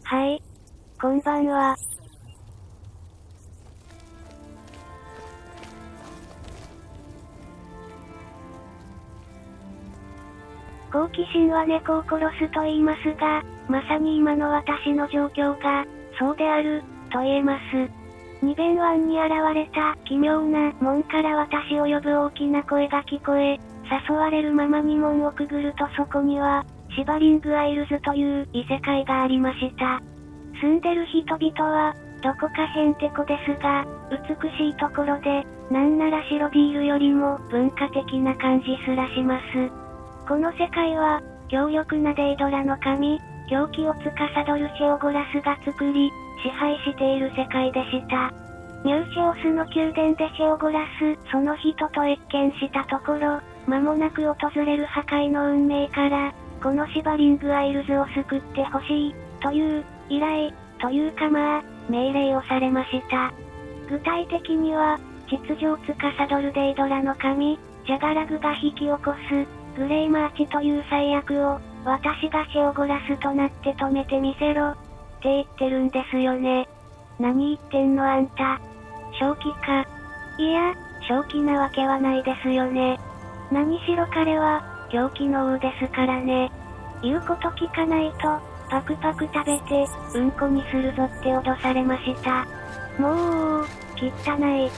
はい。こんばんは。好奇心は猫を殺すと言いますが、まさに今の私の状況が、そうである、と言えます。二弁湾に現れた奇妙な門から私を呼ぶ大きな声が聞こえ、誘われるままに門をくぐるとそこには、シバリングアイルズという異世界がありました。住んでる人々は、どこかへんてこですが、美しいところで、なんならシロディールよりも文化的な感じすらします。この世界は、強力なデイドラの神、狂気を司るシェオゴラスが作り、支配している世界でした。ニューシェオスの宮殿でシェオゴラス、その人と謁見したところ、間もなく訪れる破壊の運命から、このシバリングアイルズを救ってほしい、という、依頼、というか命令をされました。具体的には、秩序を司るデイドラの神、ジャガラグが引き起こす、グレイマーチという最悪を、私がシェオゴラスとなって止めてみせろ、って言ってるんですよね。何言ってんのあんた。正気か。いや、正気なわけはないですよね。何しろ彼は、狂気の王ですからね。言うこと聞かないと、パクパク食べて、うんこにするぞって脅されました。もう、汚い。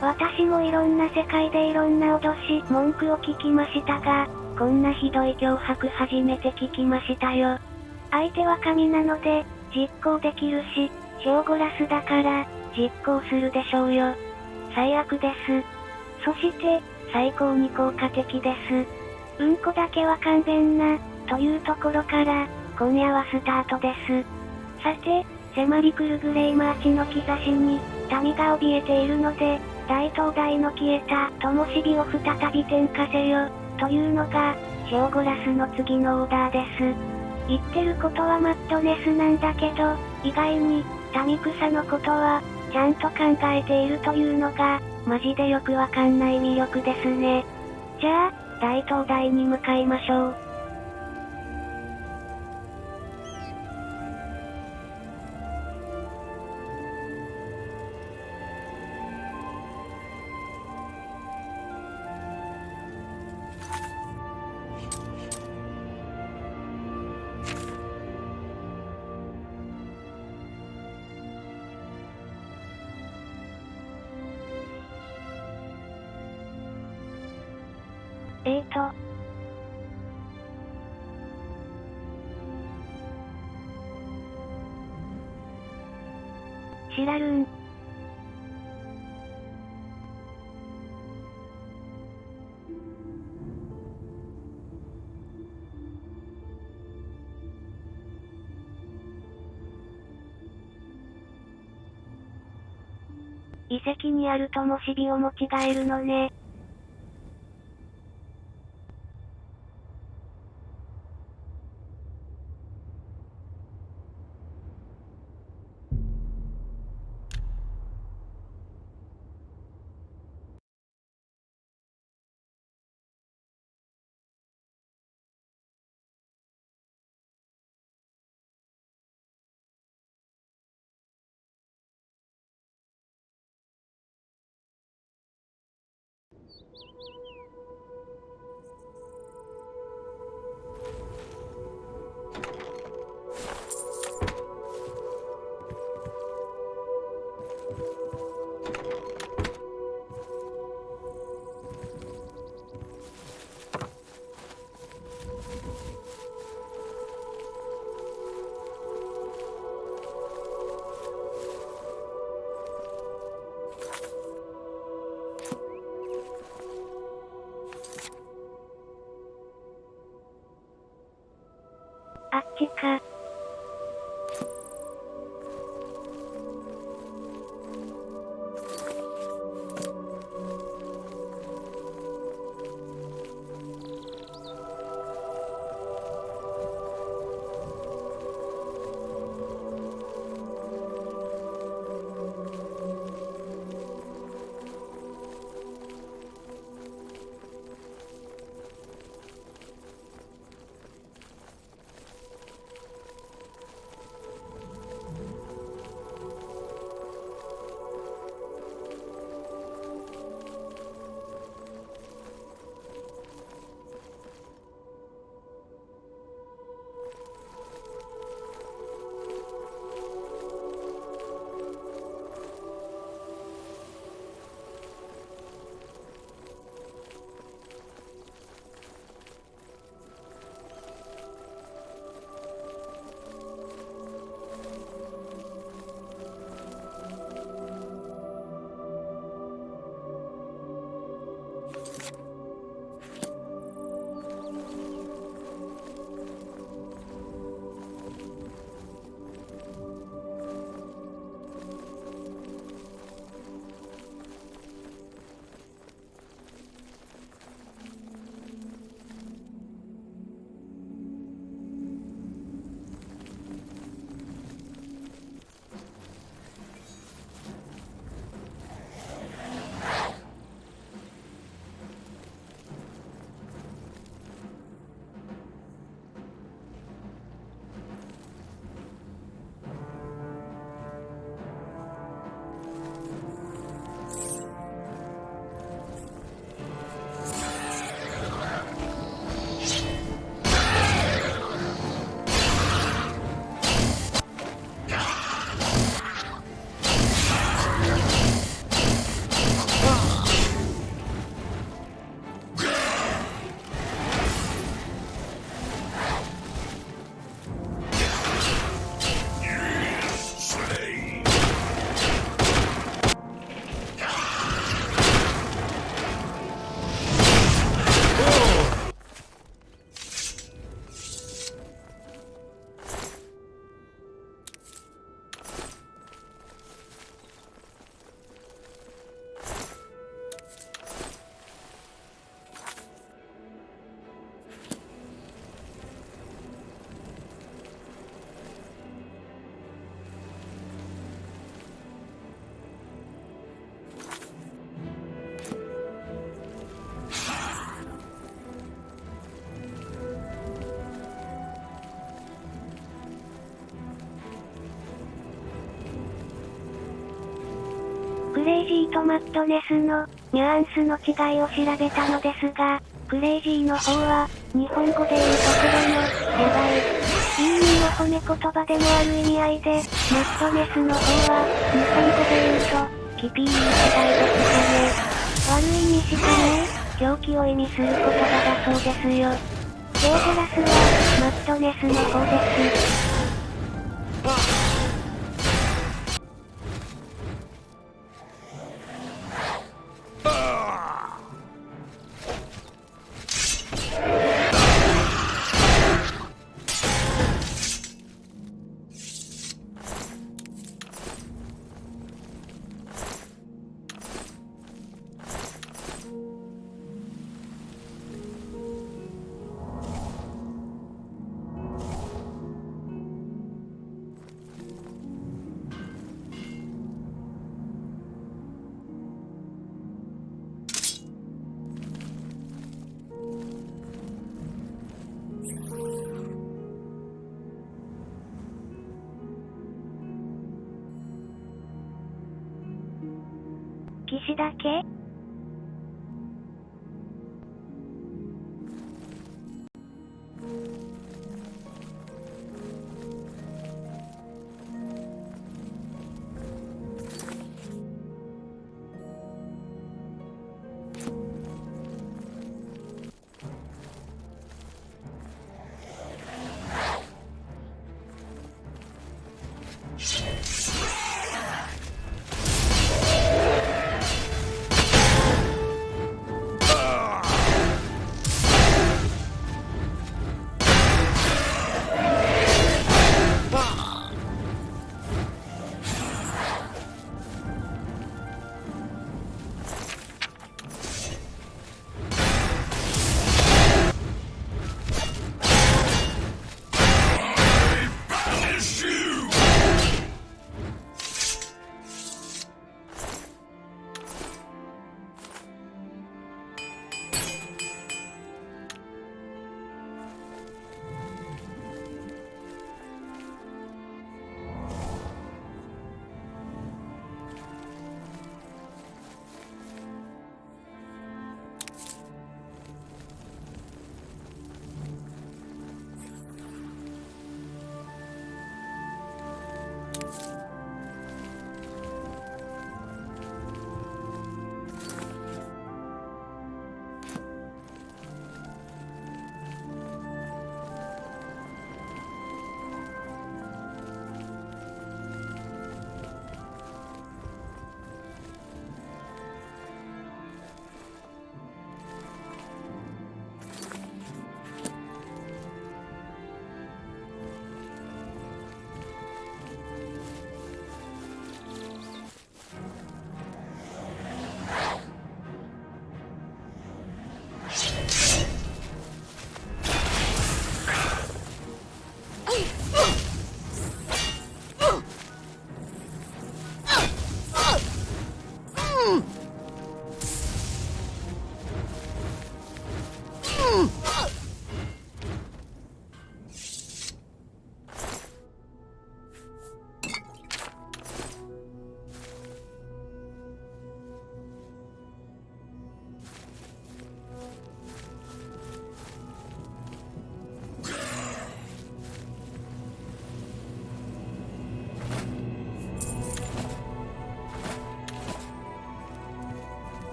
私もいろんな世界でいろんな脅し、文句を聞きましたが、こんなひどい脅迫初めて聞きましたよ。相手は神なので、実行できるし、シェオゴラスだから、実行するでしょうよ。最悪です。そして、最高に効果的です。うんこだけは勘弁な、というところから、今夜はスタートです。さて、迫り来るグレイマーチの兆しに、民が怯えているので、大灯台の消えた灯火を再び点火せよ、というのが、シェオゴラスの次のオーダーです。言ってることはマットネスなんだけど、意外に、民草のことは、ちゃんと考えているというのが、マジでよくわかんない魅力ですね。じゃあ、大灯台に向かいましょう。シラルーン。遺跡にある灯火を持ち帰るのね。レイジーとマッドネスのニュアンスの違いを調べたのですが、クレイジーの方は日本語で言うところのやばい、いい意味の褒め言葉でもある意味合いで、マッドネスの方は日本語で言うとキピーいい違いですかね。悪い意味しかない狂気を意味する言葉だそうですよ。デージラスはマッドネスの方です。騎士だけ？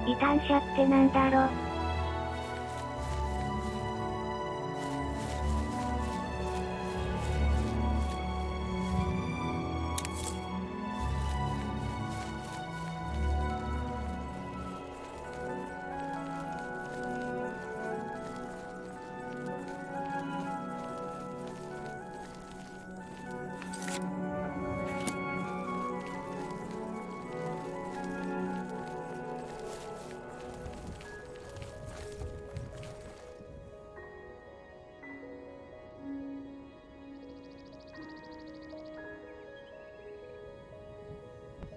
異端者ってなんだろ。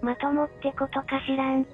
まともってことか知らん。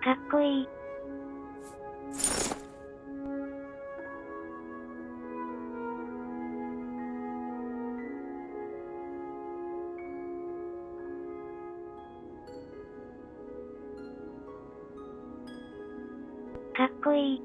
かっこいい。かっこいい。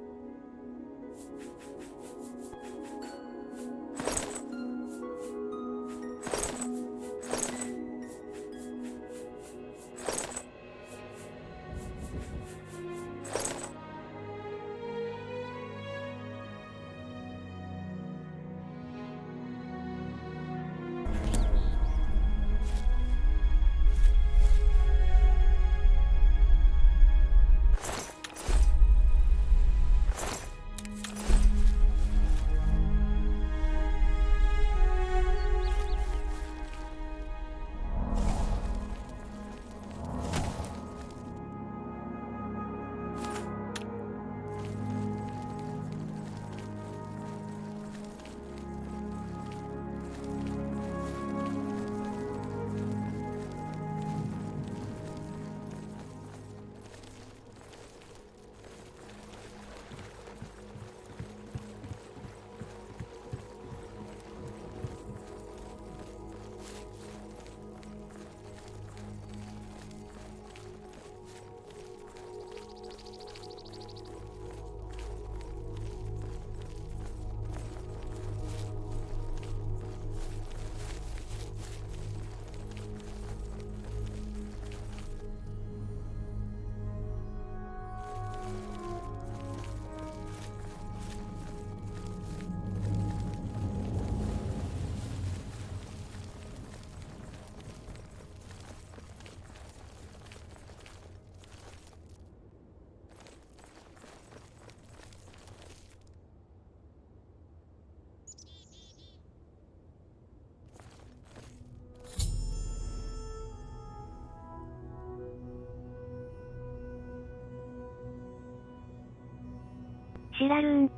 知らるん。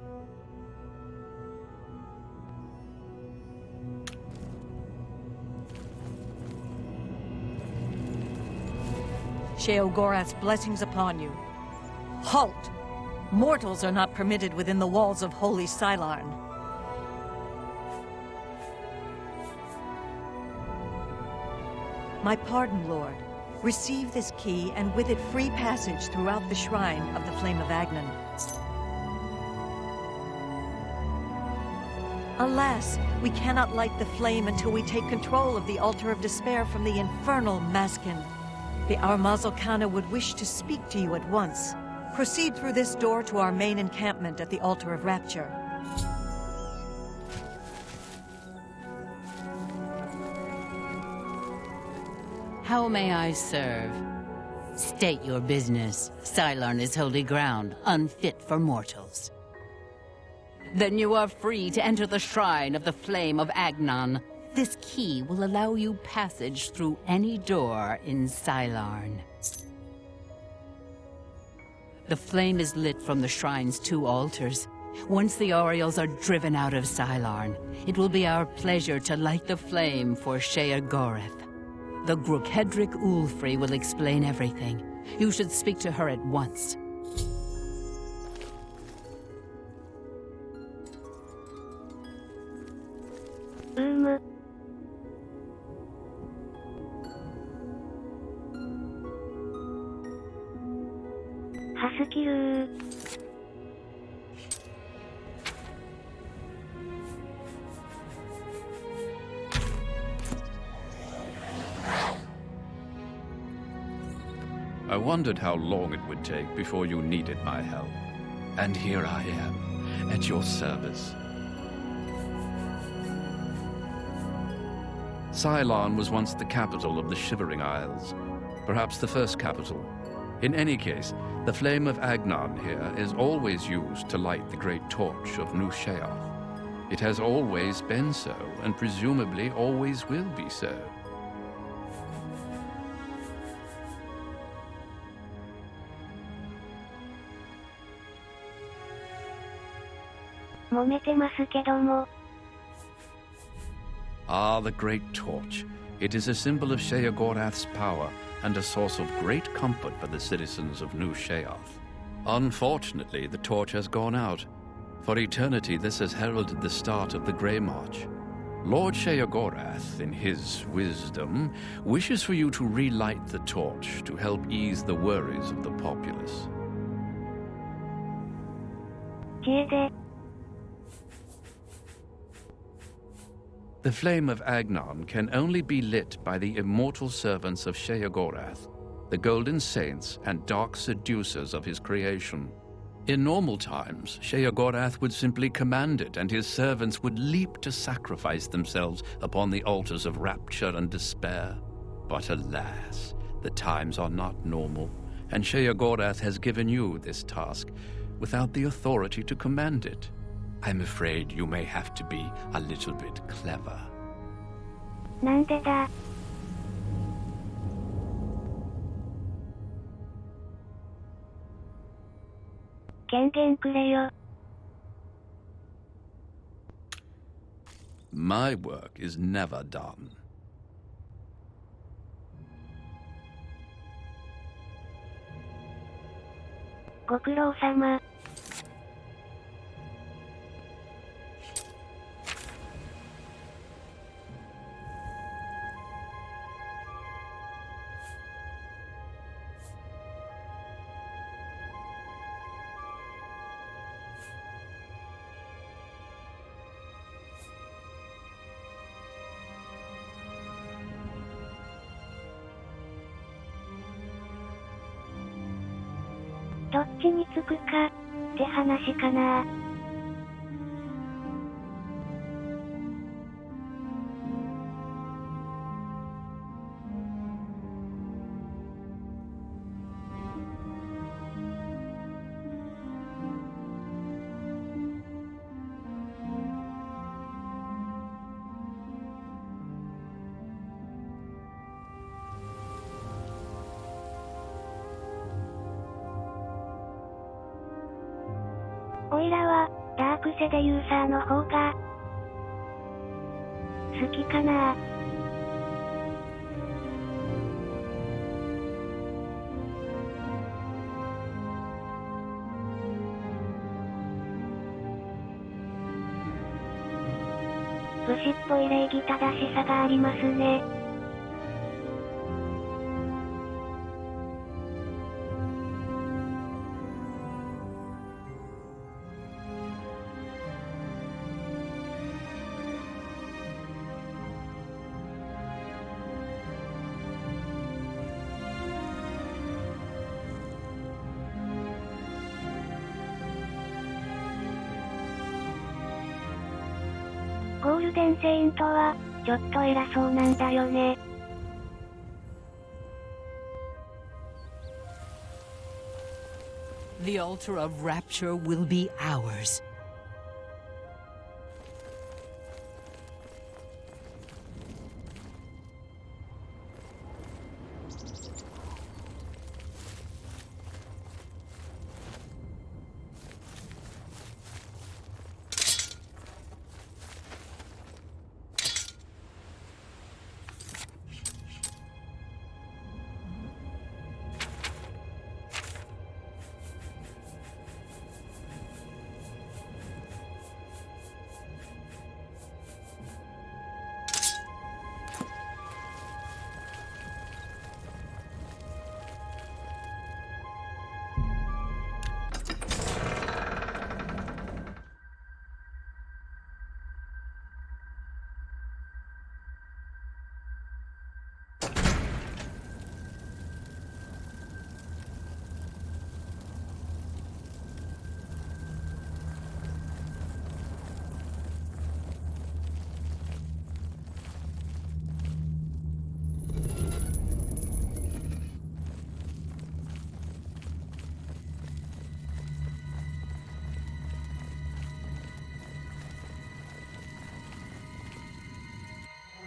Sheogorath's blessings upon you. Halt! Mortals are not permitted within the walls of Holy Silarn. My pardon, Lord. Receive this key, and with it free passage throughout the shrine of the Flame of Agnan. Alas, we cannot light the flame until we take control of the Altar of Despair from the infernal Maskin. The Armazalkana would wish to speak to you at once. Proceed through this door to our main encampment at the Altar of Rapture. How may I serve? State your business. Silarn is holy ground, unfit for mortals. Then you are free to enter the shrine of the Flame of Agnan. This key will allow you passage through any door in Silarn. The flame is lit from the shrine's 2 altars. Once the Orioles are driven out of Silarn, it will be our pleasure to light the flame for Sheogorath. The Grukhedric Ulfri will explain everything. You should speak to her at once. I wondered how long it would take before you needed my help. And here I am, at your service. Silarn was once the capital of the ShiveringIsles, perhaps the first capital. In any case, the Flame of Agnan here is always used to light the great torch of New Sheoth. It has always been so, and presumably always will be so. Ah, the great torch. It is a symbol of Sheogorath's power, and a source of great comfort for the citizens of New Sheoth. Unfortunately, the torch has gone out. For eternity, this has heralded the start of the Grey March. Lord Sheogorath, in his wisdom, wishes for you to relight the torch to help ease the worries of the populace. The flame of Agnon can only be lit by the immortal servants of Sheogorath, the golden saints and dark seducers of his creation. In normal times, Sheogorath would simply command it, and his servants would leap to sacrifice themselves upon the altars of rapture and despair. But alas, the times are not normal, and Sheogorath has given you this task without the authority to command it. I'm afraid you may have to be a little bit clever. なんでだ? My work is never done. ご苦労様. (どっちにつくかって話かな。おいらは、ダークセデユーサーの方が、好きかな。武士っぽい礼儀正しさがありますね。ゴールデンセイントは、ちょっと偉そうなんだよね。The altar of rapture will be ours.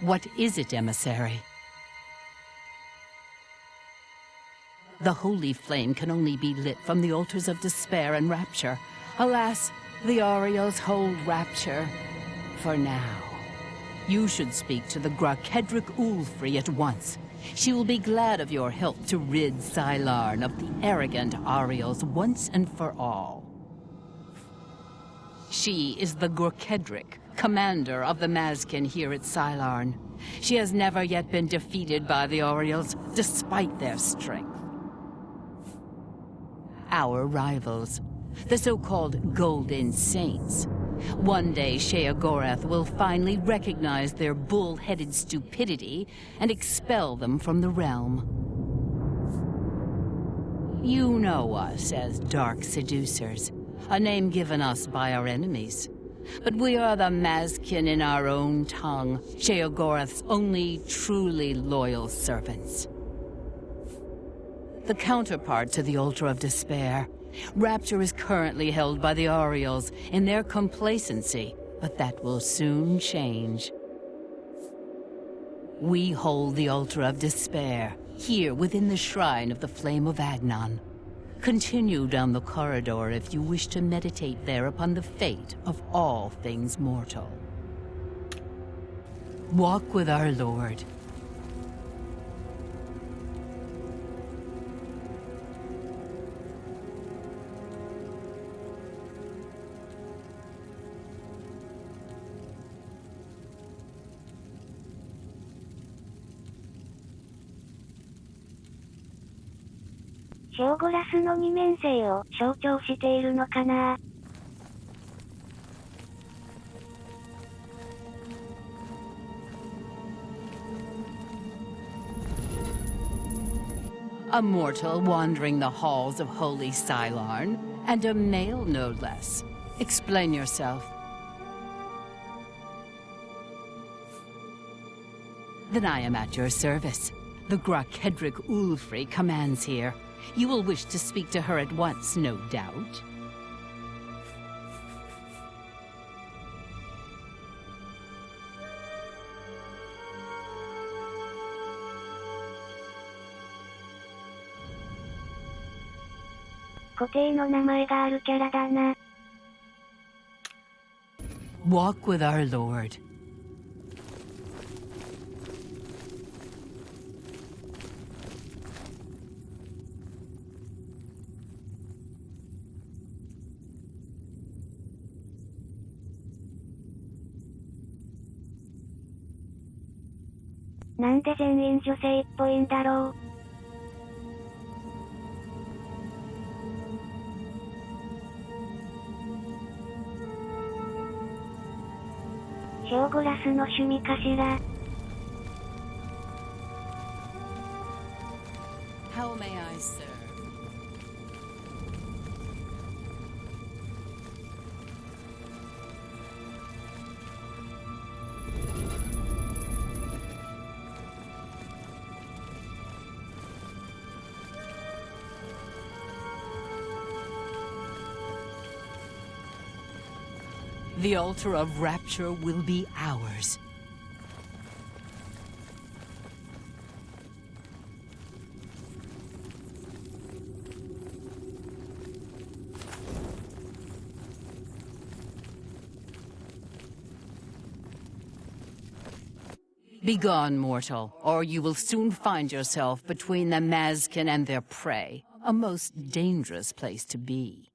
What is it, emissary? The holy flame can only be lit from the altars of despair and rapture. Alas, the Oriels hold rapture for now. You should speak to the Grakedric Ulfri at once. She will be glad of your help to rid Sylarn of the arrogant Ariels once and for all. She is the Gorkedric, commander of the Mazkin here at Sylarn. She has never yet been defeated by the Ariels, despite their strength. Our rivals, the so-called Golden Saints. One day, Sheogorath will finally recognize their bull-headed stupidity and expel them from the realm. You know us as Dark Seducers, a name given us by our enemies. But we are the Mazkin in our own tongue, Sheogorath's only truly loyal servants. The counterpart to the Altar of Despair. Rapture is currently held by the Ariels in their complacency, but that will soon change. We hold the Altar of Despair, here within the Shrine of the Flame of Agnon. Continue down the corridor if you wish to meditate there upon the fate of all things mortal. Walk with our Lord.シェオゴラスの二面性を象徴しているのかな。A mortal wandering the halls of Holy Sylarn, and a male no less. Explain yourself. Then I am at your service. The Gorkedric Ulfri commands here. You will wish to speak to her at once, no doubt.固定の名前があるキャラだな。Walk with our Lord.なんで全員女性っぽいんだろう。シェオゴラスの趣味かしら。How may I serve? The altar of rapture will be ours. Begone, mortal, or you will soon find yourself between the Mazkin and their prey, a most dangerous place to be.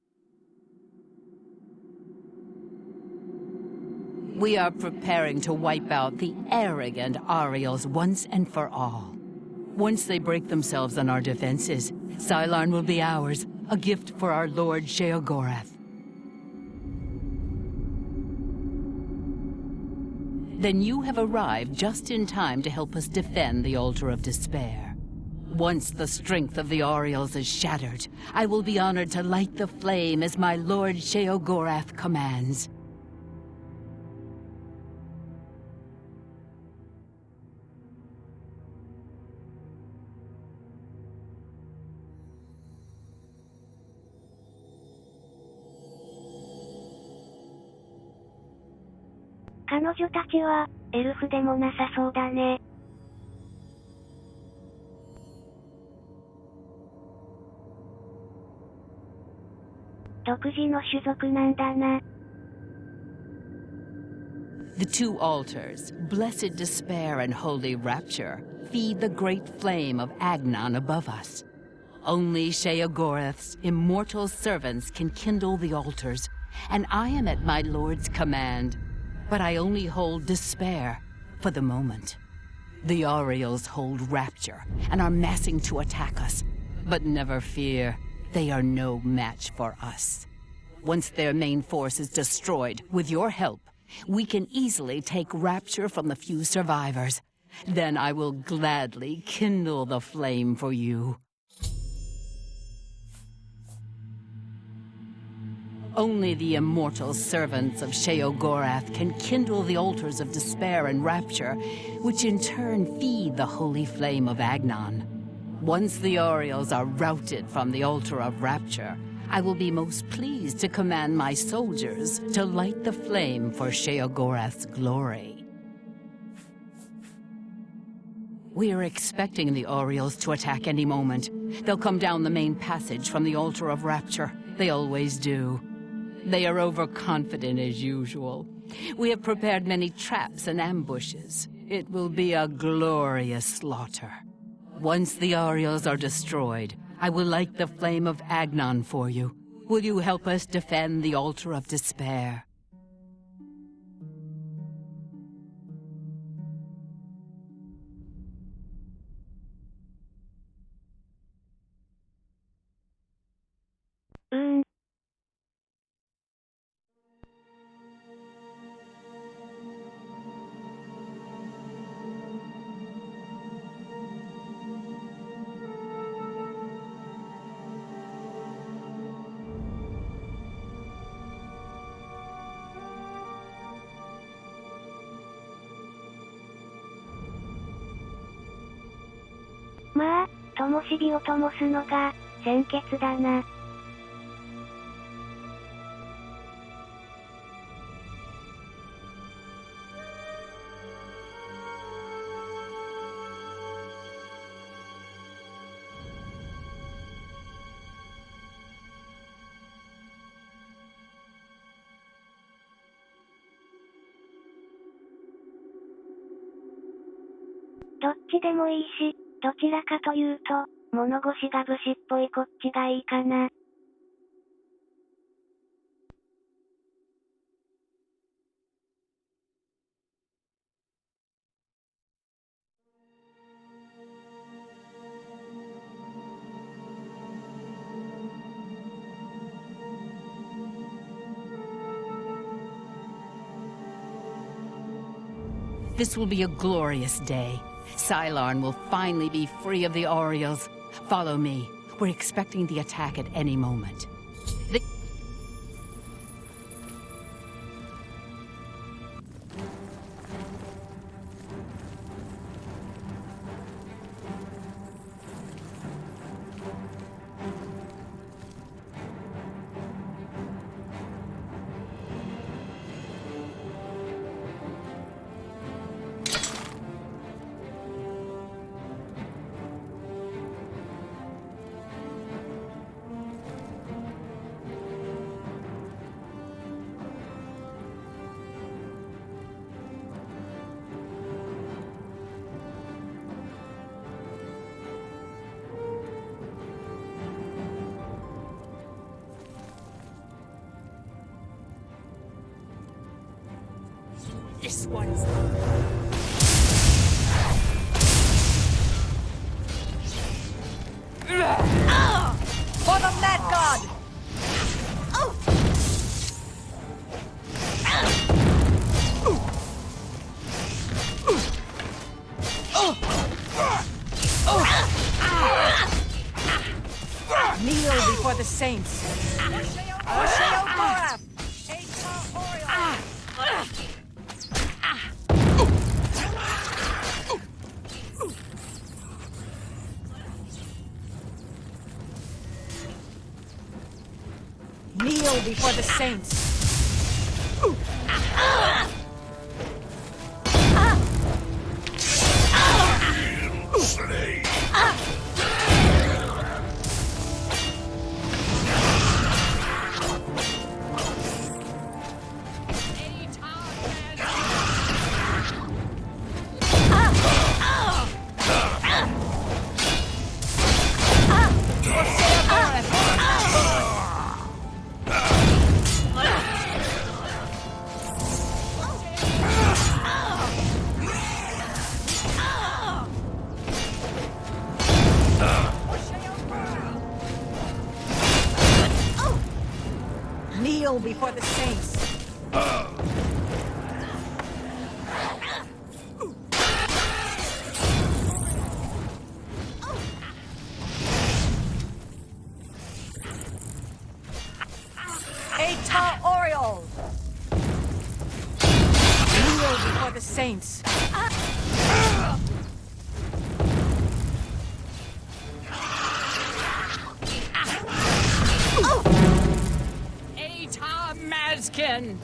We are preparing to wipe out the arrogant Ariels once and for all. Once they break themselves on our defenses, Sylarn will be ours, a gift for our Lord Sheogorath. Then you have arrived just in time to help us defend the Altar of Despair. Once the strength of the Ariels is shattered, I will be honored to light the flame as my Lord Sheogorath commands.彼女たちは、エルフでもなさそうだね。独自の種族なんだな。The two altars, Blessed Despair and Holy Rapture, feed the great flame of Agnon above us. Only Sheogorath's immortal servants can kindle the altars, and I am at my lord's command. But I only hold despair for the moment. The Aureals hold Rapture and are massing to attack us. But never fear, they are no match for us. Once their main force is destroyed, with your help, we can easily take Rapture from the few survivors. Then I will gladly kindle the flame for you. Only the immortal servants of Sheogorath can kindle the altars of despair and rapture, which in turn feed the holy flame of Agnon. Once the Aureals are routed from the altar of rapture, I will be most pleased to command my soldiers to light the flame for Sheogorath's glory. We are expecting the Aureals to attack any moment. They'll come down the main passage from the altar of rapture. They always do. They are overconfident as usual. We have prepared many traps and ambushes. It will be a glorious slaughter. Once the Aureals are destroyed, I will light the flame of Agnon for you. Will you help us defend the altar of despair?まあ、灯火を灯すのが、先決だな。どっちでもいいし、どちらかというと、物腰が武士っぽいこっちがいいかな。This will be a glorious day. Sylarn will finally be free of the Aureals. Follow me. We're expecting the attack at any moment. This one's... For the Mad God! Kneel before the saints. Kneel before the saints. Kneel before the saints. Eta Oriole! Kneel before the saints. Eta Mazkin!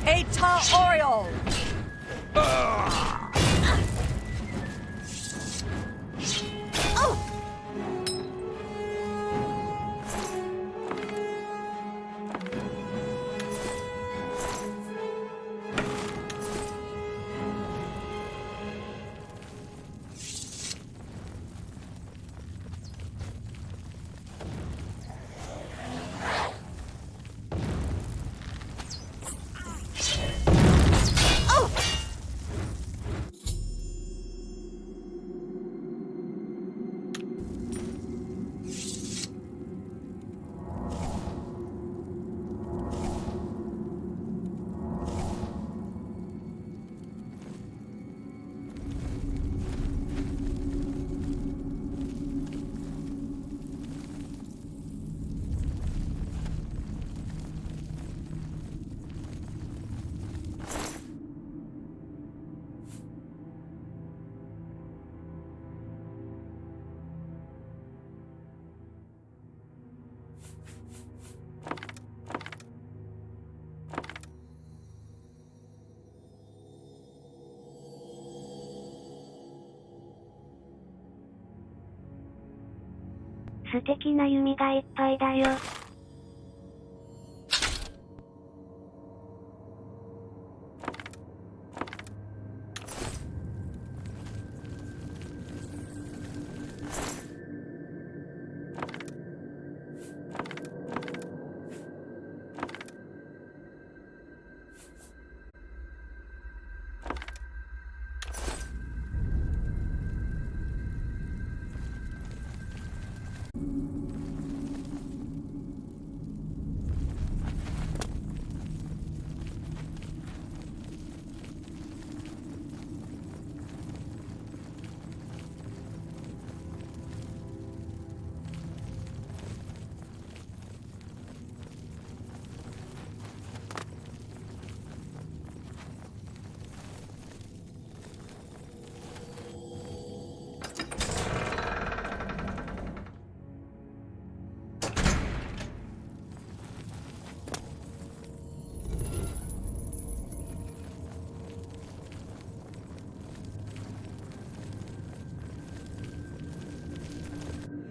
Eta Oriole!素敵な弓がいっぱいだよ。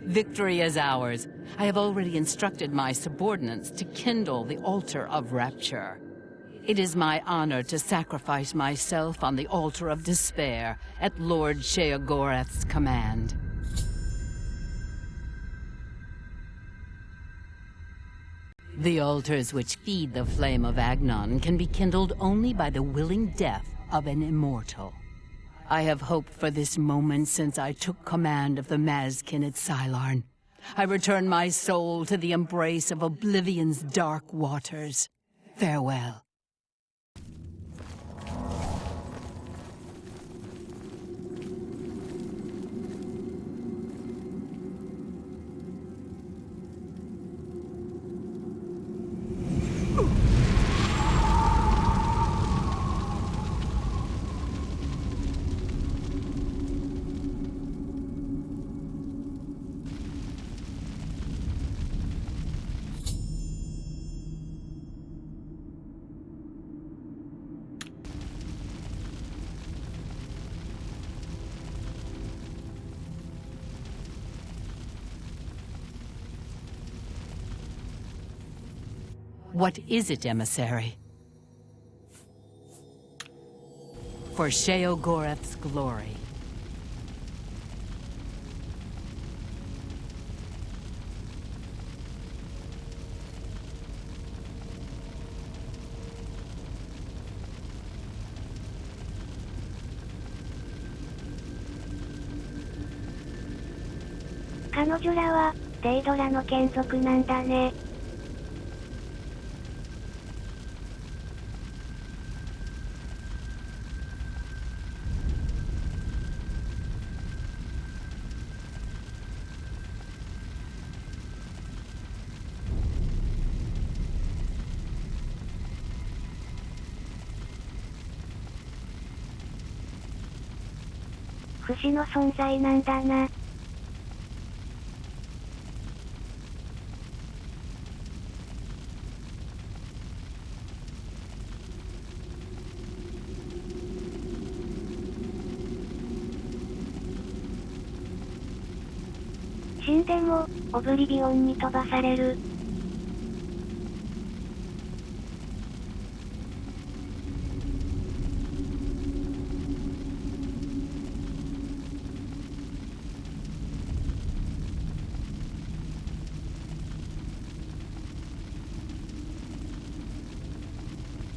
Victory is ours. I have already instructed my subordinates to kindle the altar of rapture. It is my honor to sacrifice myself on the altar of despair at Lord Sheogorath's command. The altars which feed the flame of Agnon can be kindled only by the willing death of an immortal. I have hoped for this moment since I took command of the Mazkin at Cyllarn. I return my soul to the embrace of Oblivion's dark waters. Farewell. What is it, emissary? For Sheogorath's glory.彼女らは、デイドラの眷属なんだね。不死の存在なんだな。死んでも、オブリビオンに飛ばされる。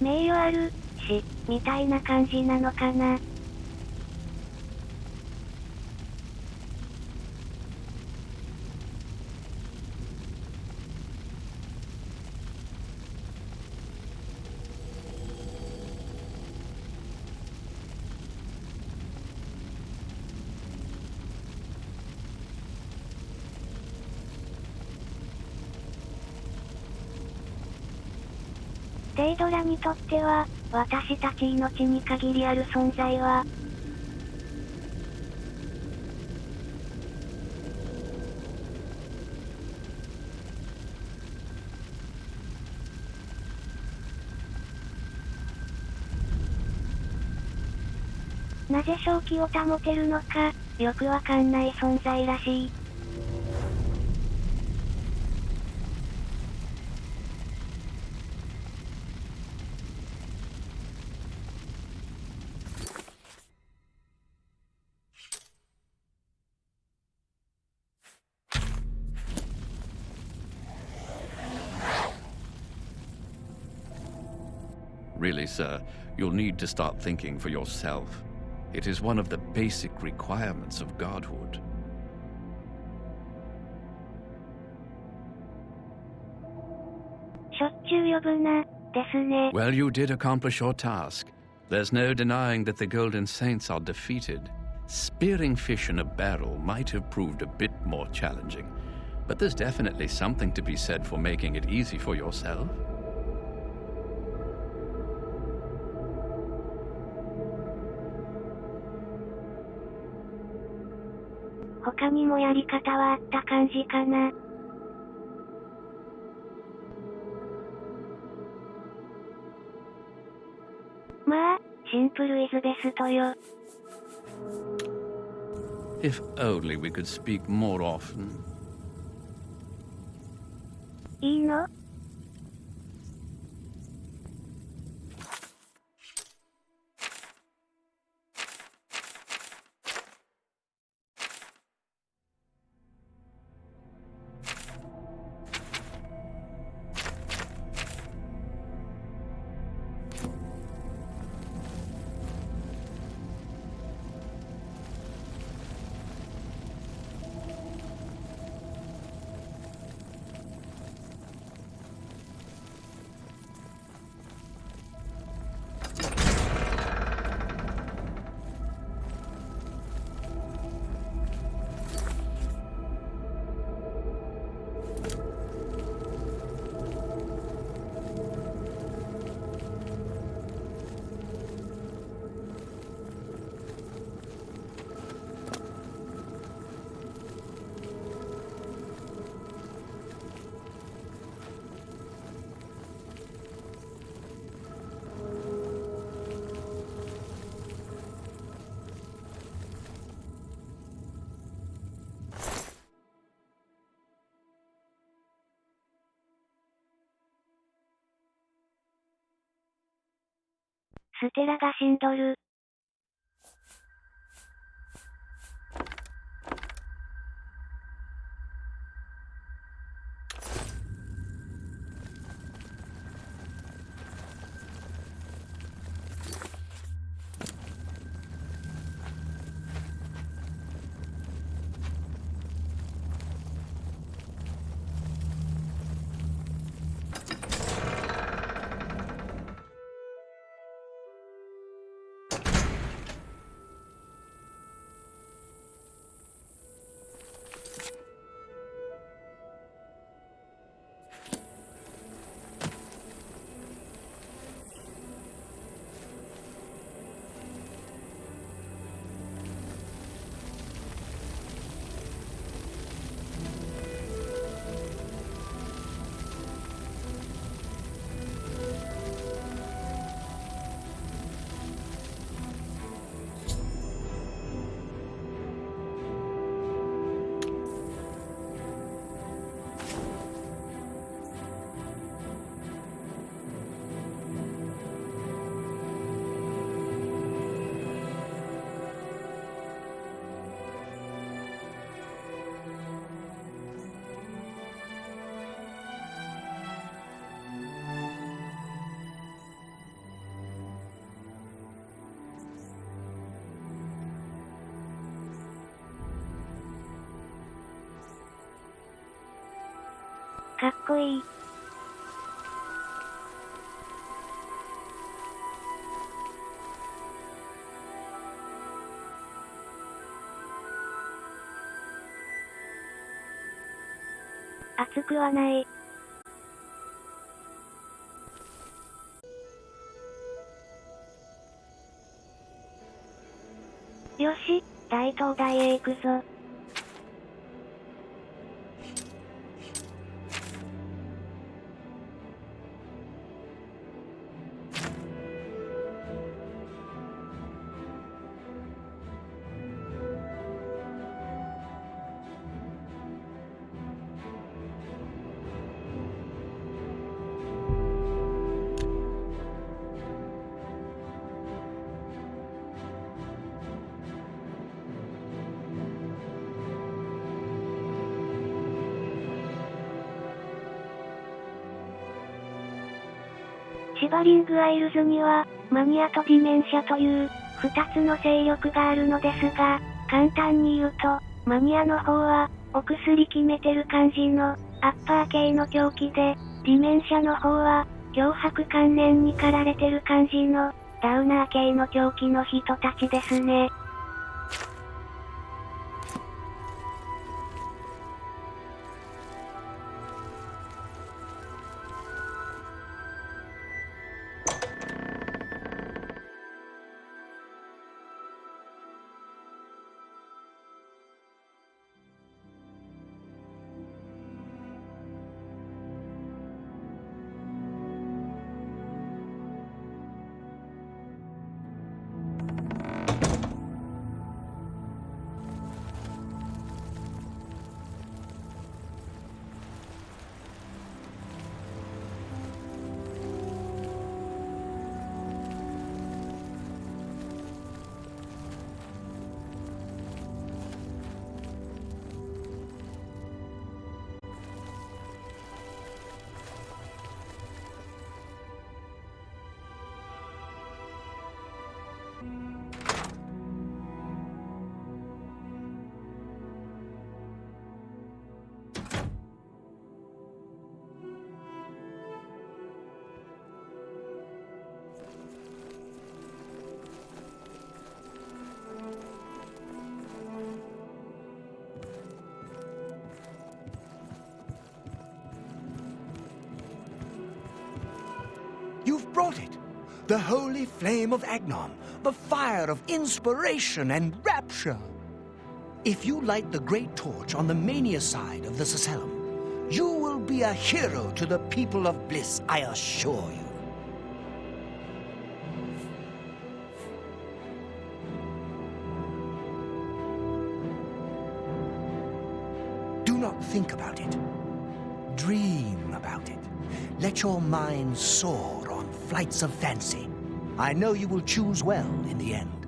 名誉ある、し、みたいな感じなのかな。デイドラにとっては、私たち命に限りある存在は、なぜ正気を保てるのか、よくわかんない存在らしい。Really, sir, you'll need to start thinking for yourself. It is one of the basic requirements of godhood. しょっちゅう呼ぶな、ですね。Well, you did accomplish your task. There's no denying that the Golden Saints are defeated. Spearing fish in a barrel might have proved a bit more challenging, but there's definitely something to be said for making it easy for yourself. 他にもやり方はあった感じかな。まあ、シンプルイズベストよ。If only we could speak more often. いいの？ステラが死んどる。かっこいい。熱くはない。よし、大灯台へ行くぞ。シバリングアイルズには、マニアとディメンシャという、2つの勢力があるのですが、簡単に言うと、マニアの方は、お薬決めてる感じの、アッパー系の狂気で、ディメンシャの方は、脅迫観念に駆られてる感じの、ダウナー系の狂気の人たちですね。You've brought it! The holy flame of Agnon, the fire of inspiration and rapture! If you light the great torch on the mania side of the Sacellum, you will be a hero to the people of bliss, I assure you. Do not think about it. Dream about it. Let your mind soar on flights of fancy. I know you will choose well in the end.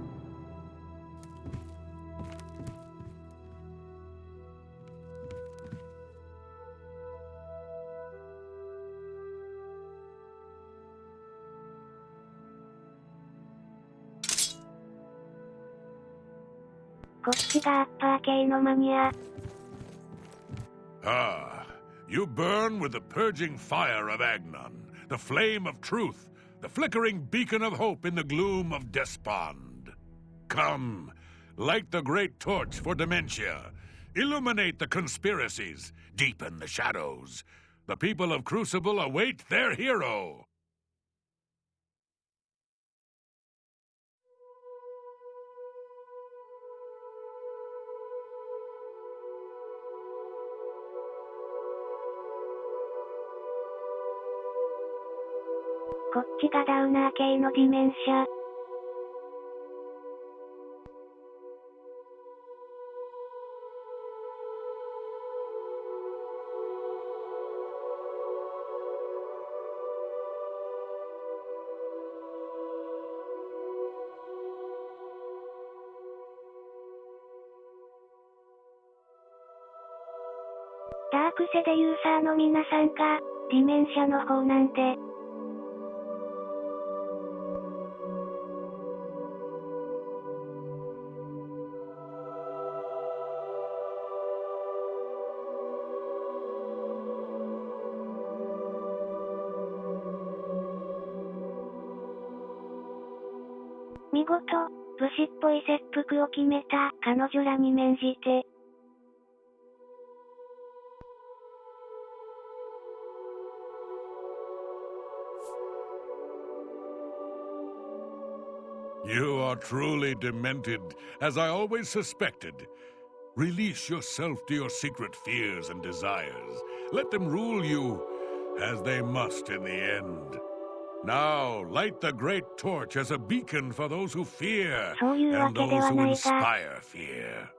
Ah, you burn with the purging fire of Agnon, the flame of truth, the flickering beacon of hope in the gloom of despond. Come, light the great torch for dementia, illuminate the conspiracies, deepen the shadows. The people of Crucible await their hero. Darkセデユーサーの皆さんが、ディメンシャの方なんで。見事、武士っぽい切腹を決めた彼女らに免じて。You are truly demented, as I always suspected. Release yourself to your secret fears and desires. Let them rule you, as they must in the end. Now, light the great torch as a beacon for those who fear, and those who inspire fear.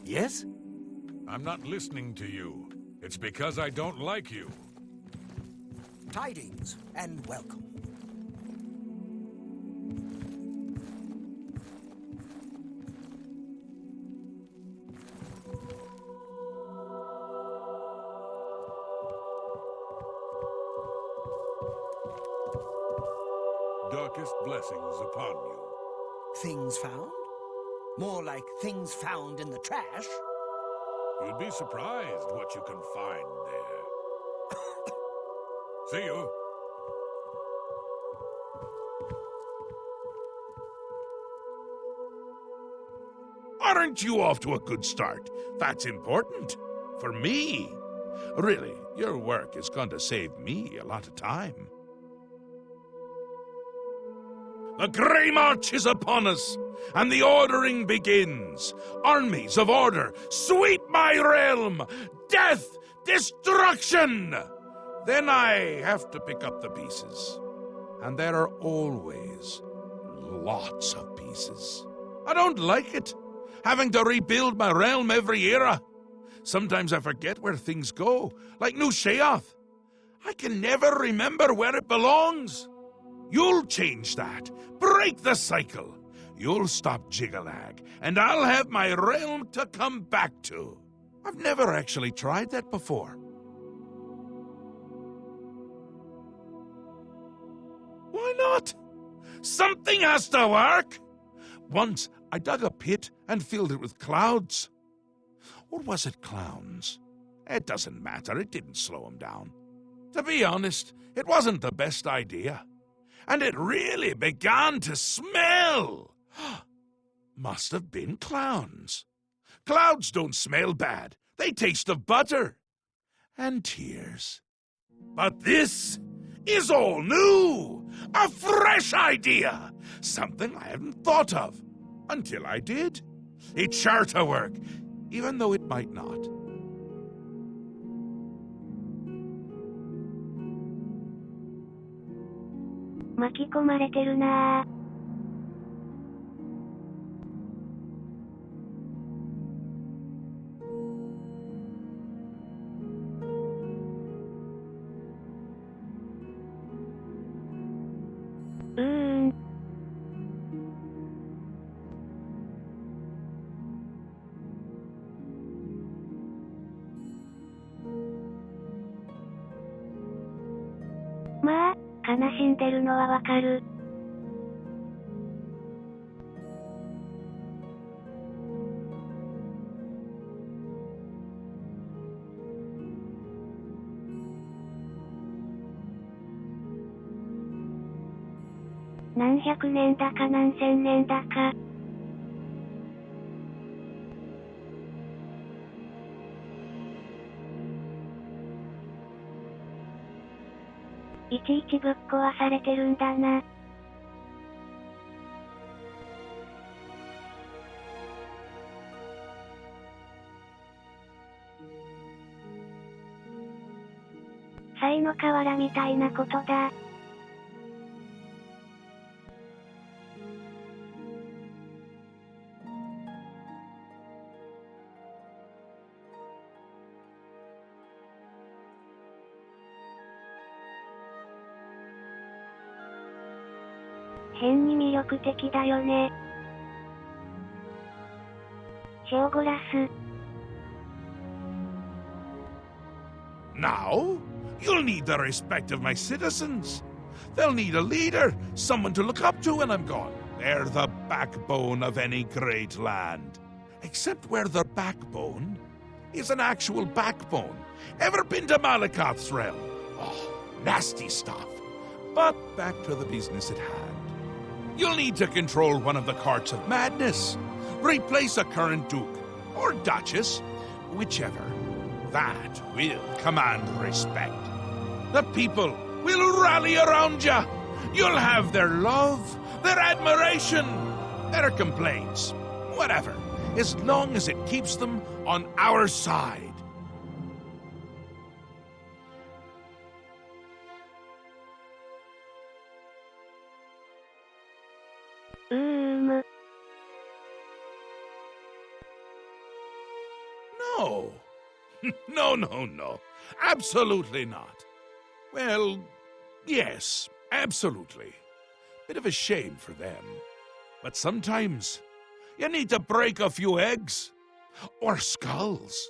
Yes? I'm not listening to you. It's because I don't like you. Tidings and welcome. Darkest blessings upon you. Things found? More like things found in the trash. You'd be surprised what you can find there. See you. Aren't you off to a good start? That's important. For me. Really, your work is going to save me a lot of time. The Grey March is upon us, and the ordering begins. Armies of order, sweep my realm! Death! Destruction! Then I have to pick up the pieces. And there are always lots of pieces. I don't like it, having to rebuild my realm every era. Sometimes I forget where things go, like New Sheoth. I can never remember where it belongs. You'll change that. Break the cycle. You'll stop Jiggalag, and I'll have my realm to come back to. I've never actually tried that before. Why not? Something has to work. Once I dug a pit and filled it with clouds. Or was it clowns? It doesn't matter. It didn't slow them down. To be honest, it wasn't the best idea. And it really began to smell. Must have been clowns. Clouds don't smell bad. They taste of butter. And tears. But this is all new! A fresh idea! Something I hadn't thought of. Until I did. It's sure to work, even though it might not.巻き込まれてるなぁ。まあ、悲しんでるのはわかる。何百年だか何千年だか。いちいちぶっ壊されてるんだな。才の河原みたいなことだ。変に魅力的だよね。シオゴラス。Now, you'll need the respect of my citizens. They'll need a leader, someone to look up to when I'm gone. They're the backbone of any great land. Except where the backbone is an actual backbone. Ever been to Malakoth's realm? Oh, nasty stuff. But back to the business at hand. You'll need to control one of the carts of madness. Replace a current duke, or duchess, whichever. That will command respect. The people will rally around you. You'll have their love, their admiration, their complaints, whatever, as long as it keeps them on our side. No. No. Absolutely not. Well, yes, absolutely. Bit of a shame for them. But sometimes you need to break a few eggs. Or skulls.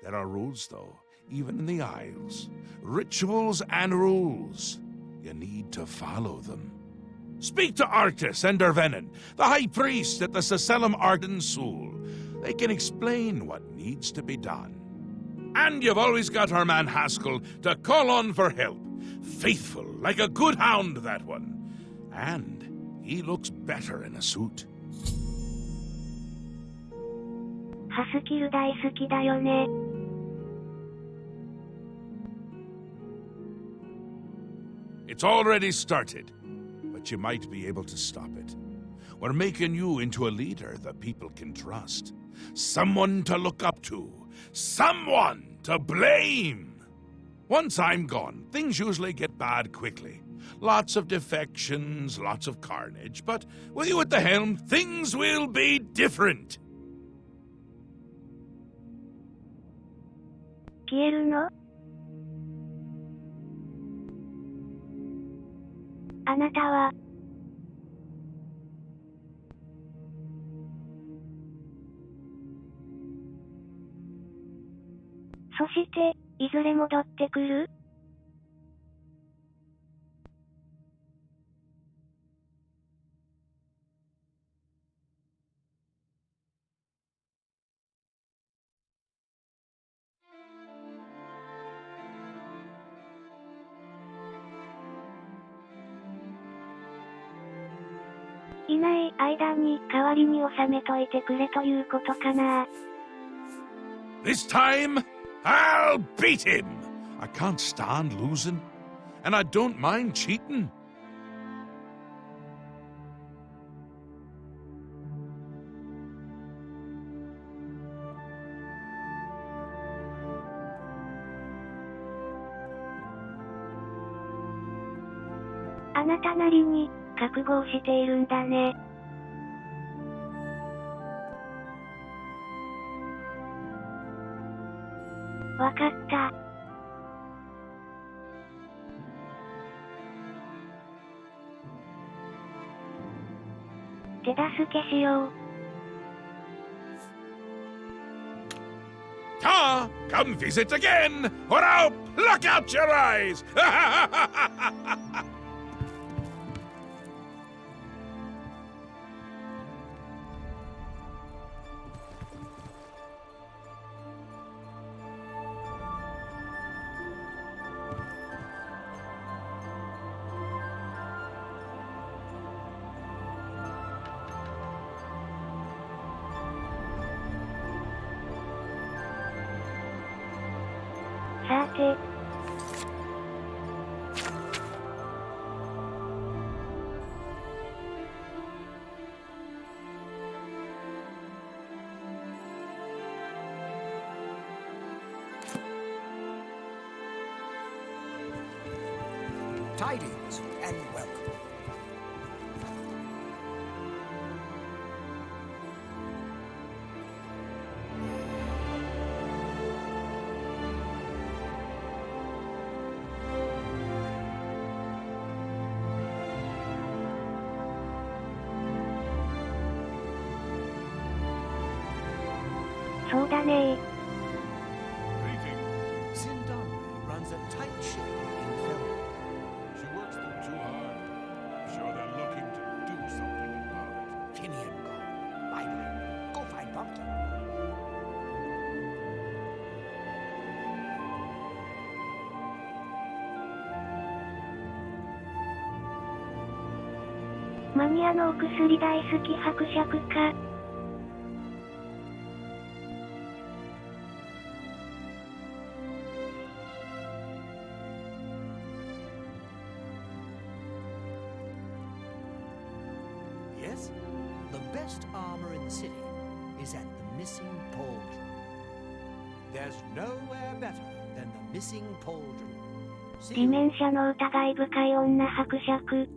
There are rules, though, even in the Isles. Rituals and rules. You need to follow them. Speak to Artis and Dervenin, the High Priest at the Seselum Arden Sul. They can explain what needs to be done. And you've always got our man Haskell to call on for help. Faithful, like a good hound, that one. And he looks better in a suit. ハスキル大好きだよね。It's already started, but you might be able to stop it. We're making you into a leader the people can trust. Someone to look up to. Someone to blame. Once I'm gone, things usually get bad quickly. Lots of defections, lots of carnage, but with you at the helm, things will be different. 消えるの？あなたはそして、いずれ戻ってくる？いない間に代わりに収めといてくれということかな。This time, I'll beat him! I can't stand losing. and I don't mind cheating. "あなたなりに覚悟をしているんだね。わかった。手助けしよう。Ah, come visit again, or I'll pluck out your eyes! さて。Tidings and welcome. "そうだね。 Zindari runs a tight ship in Felon. She works them too hard. I'm sure they're looking to do something about it. Finian gone. Bye-bye. Go find Pumpkin. マニアのお薬大好き伯爵か。Yes? The best armor in the city is at the missing pauldron. There's nowhere better than the missing pauldron. ディメンシャの疑い深い女伯爵。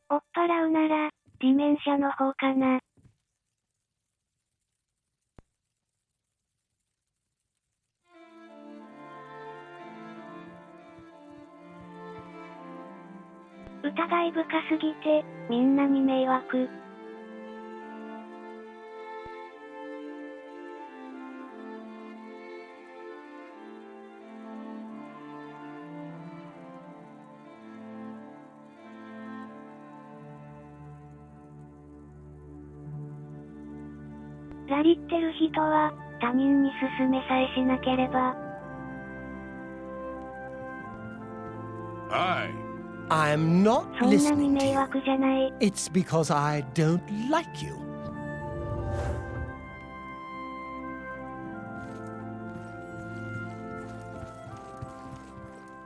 追っ払うなら、ディメンシャの方かな。疑い深すぎて、みんなに迷惑。ラリってる人は、他人に勧めさえしなければ。Aye. I'm not そんなに listening to 迷 you. 惑じゃない。 It's because I don't like you.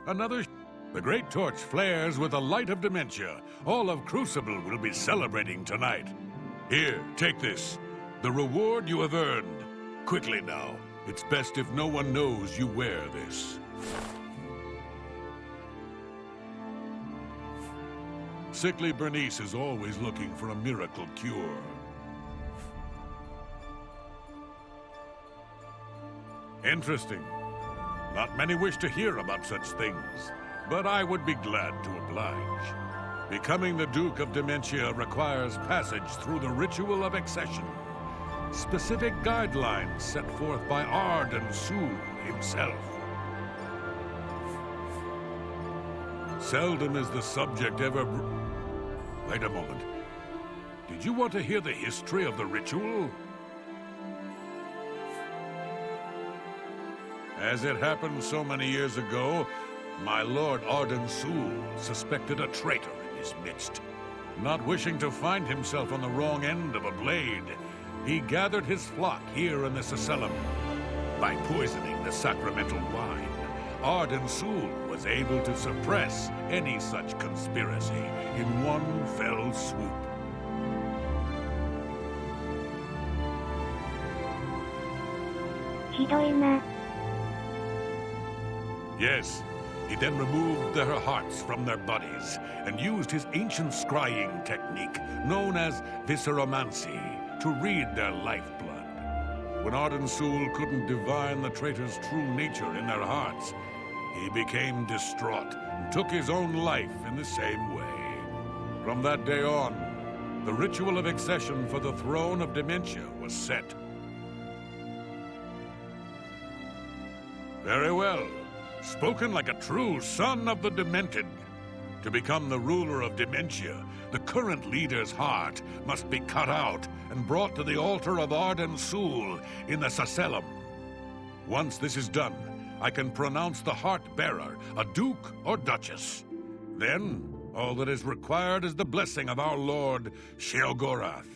Another. The great torch flares with the light of dementia. All of Crucible will be celebrating tonight. Here, take this. The reward you have earned. Quickly now. It's best if no one knows you wear this. Sickly Bernice is always looking for a miracle cure. Interesting. Not many wish to hear about such things, but I would be glad to oblige. Becoming the Duke of Dementia requires passage through the ritual of accession. Specific guidelines set forth by Arden Sue himself. Seldom is the subject ever... Wait a moment. Did you want to hear the history of the ritual? As it happened so many years ago, my lord Arden Sul suspected a traitor in his midst. Not wishing to find himself on the wrong end of a blade, he gathered his flock here in the Sacellum. By poisoning the sacramental wine, Arden Sul was able to suppress any such conspiracy in one fell swoop. Yes, he then removed their hearts from their bodies and used his ancient scrying technique known as visceromancy to read their lifeblood. When Arden Sul couldn't divine the traitor's true nature in their hearts, he became distraught and took his own life in the same way. From that day on, the ritual of accession for the throne of Dementia was set. Very well. Spoken like a true son of the Demented. To become the ruler of Dementia, the current leader's heart must be cut out and brought to the altar of Arden Sul in the Sacellum. Once this is done, I can pronounce the heart-bearer a duke or duchess. Then, all that is required is the blessing of our lord, Sheogorath.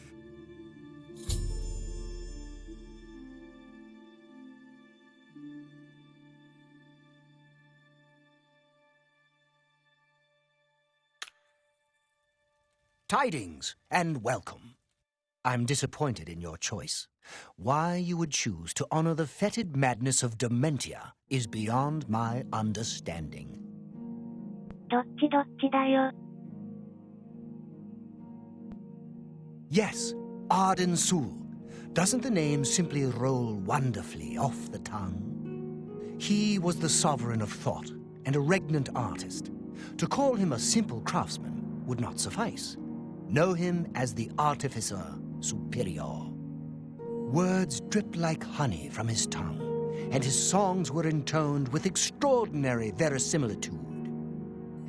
Tidings and welcome. I'm disappointed in your choice. Why you would choose to honor the fetid madness of Dementia is beyond my understanding. どっちだよ. Yes, Arden Sul. Doesn't the name simply roll wonderfully off the tongue? He was the sovereign of thought and a regnant artist. To call him a simple craftsman would not suffice. Know him as the Artificer Superior. Words dripped like honey from his tongue, and his songs were intoned with extraordinary verisimilitude.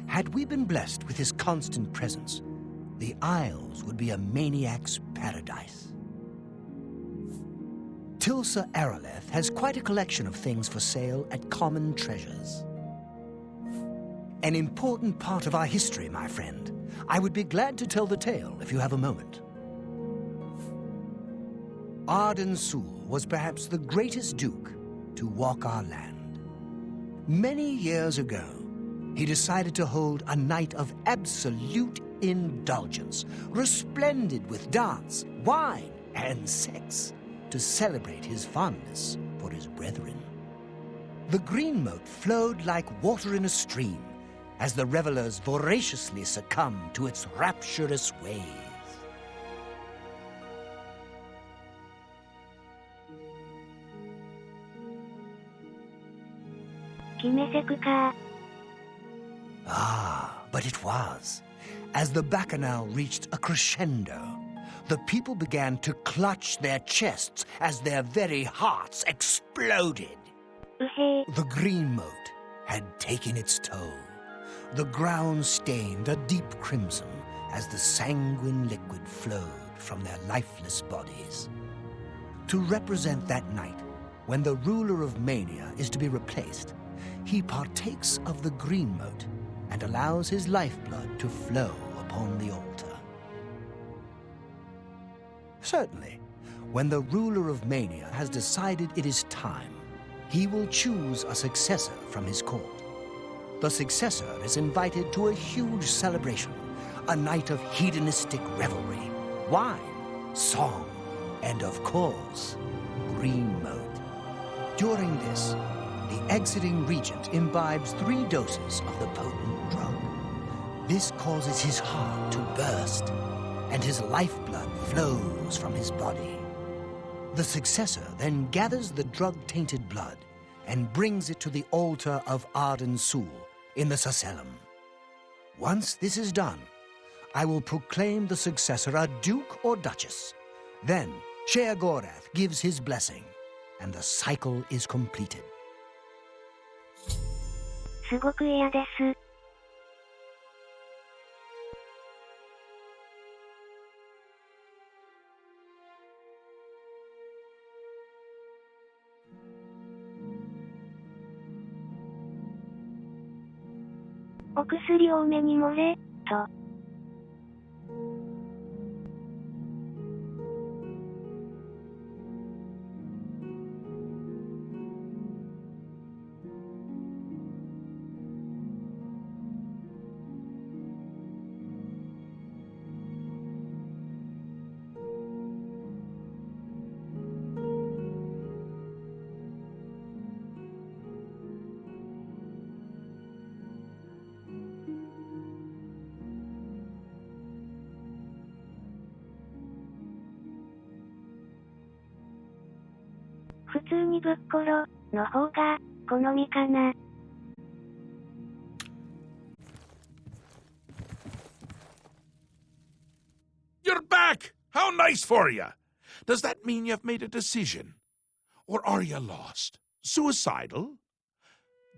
Had we been blessed with his constant presence, the Isles would be a maniac's paradise. Tilsa Araleth has quite a collection of things for sale at Common Treasures. An important part of our history, my friend. I would be glad to tell the tale if you have a moment. Arden Sul was perhaps the greatest duke to walk our land. Many years ago, he decided to hold a night of absolute indulgence, resplendent with dance, wine, and sex, to celebrate his fondness for his brethren. The green moat flowed like water in a stream, as the revelers voraciously succumbed to its rapturous ways. Ah, but it was. As the bacchanal reached a crescendo, the people began to clutch their chests as their very hearts exploded. The green moat had taken its toll. The ground stained a deep crimson as the sanguine liquid flowed from their lifeless bodies. To represent that night, when the ruler of Mania is to be replaced, he partakes of the green moat and allows his lifeblood to flow upon the altar. Certainly, when the ruler of Mania has decided it is time, he will choose a successor from his court. The successor is invited to a huge celebration, a night of hedonistic revelry, wine, song, and of course, green moat. During this, the exiting regent imbibes 3 doses of the potent drug. This causes his heart to burst, and his lifeblood flows from his body. The successor then gathers the drug-tainted blood and brings it to the altar of Arden Sul in the Sacellum. Once this is done, I will proclaim the successor a duke or duchess. Then Sheogorath gives his blessing, and the cycle is completed. すごく嫌です。お薬多めに漏れ、と。普通にぶっころの方が好みかな。You're back! How nice for you! Does that mean you've made a decision? Or are you lost? Suicidal?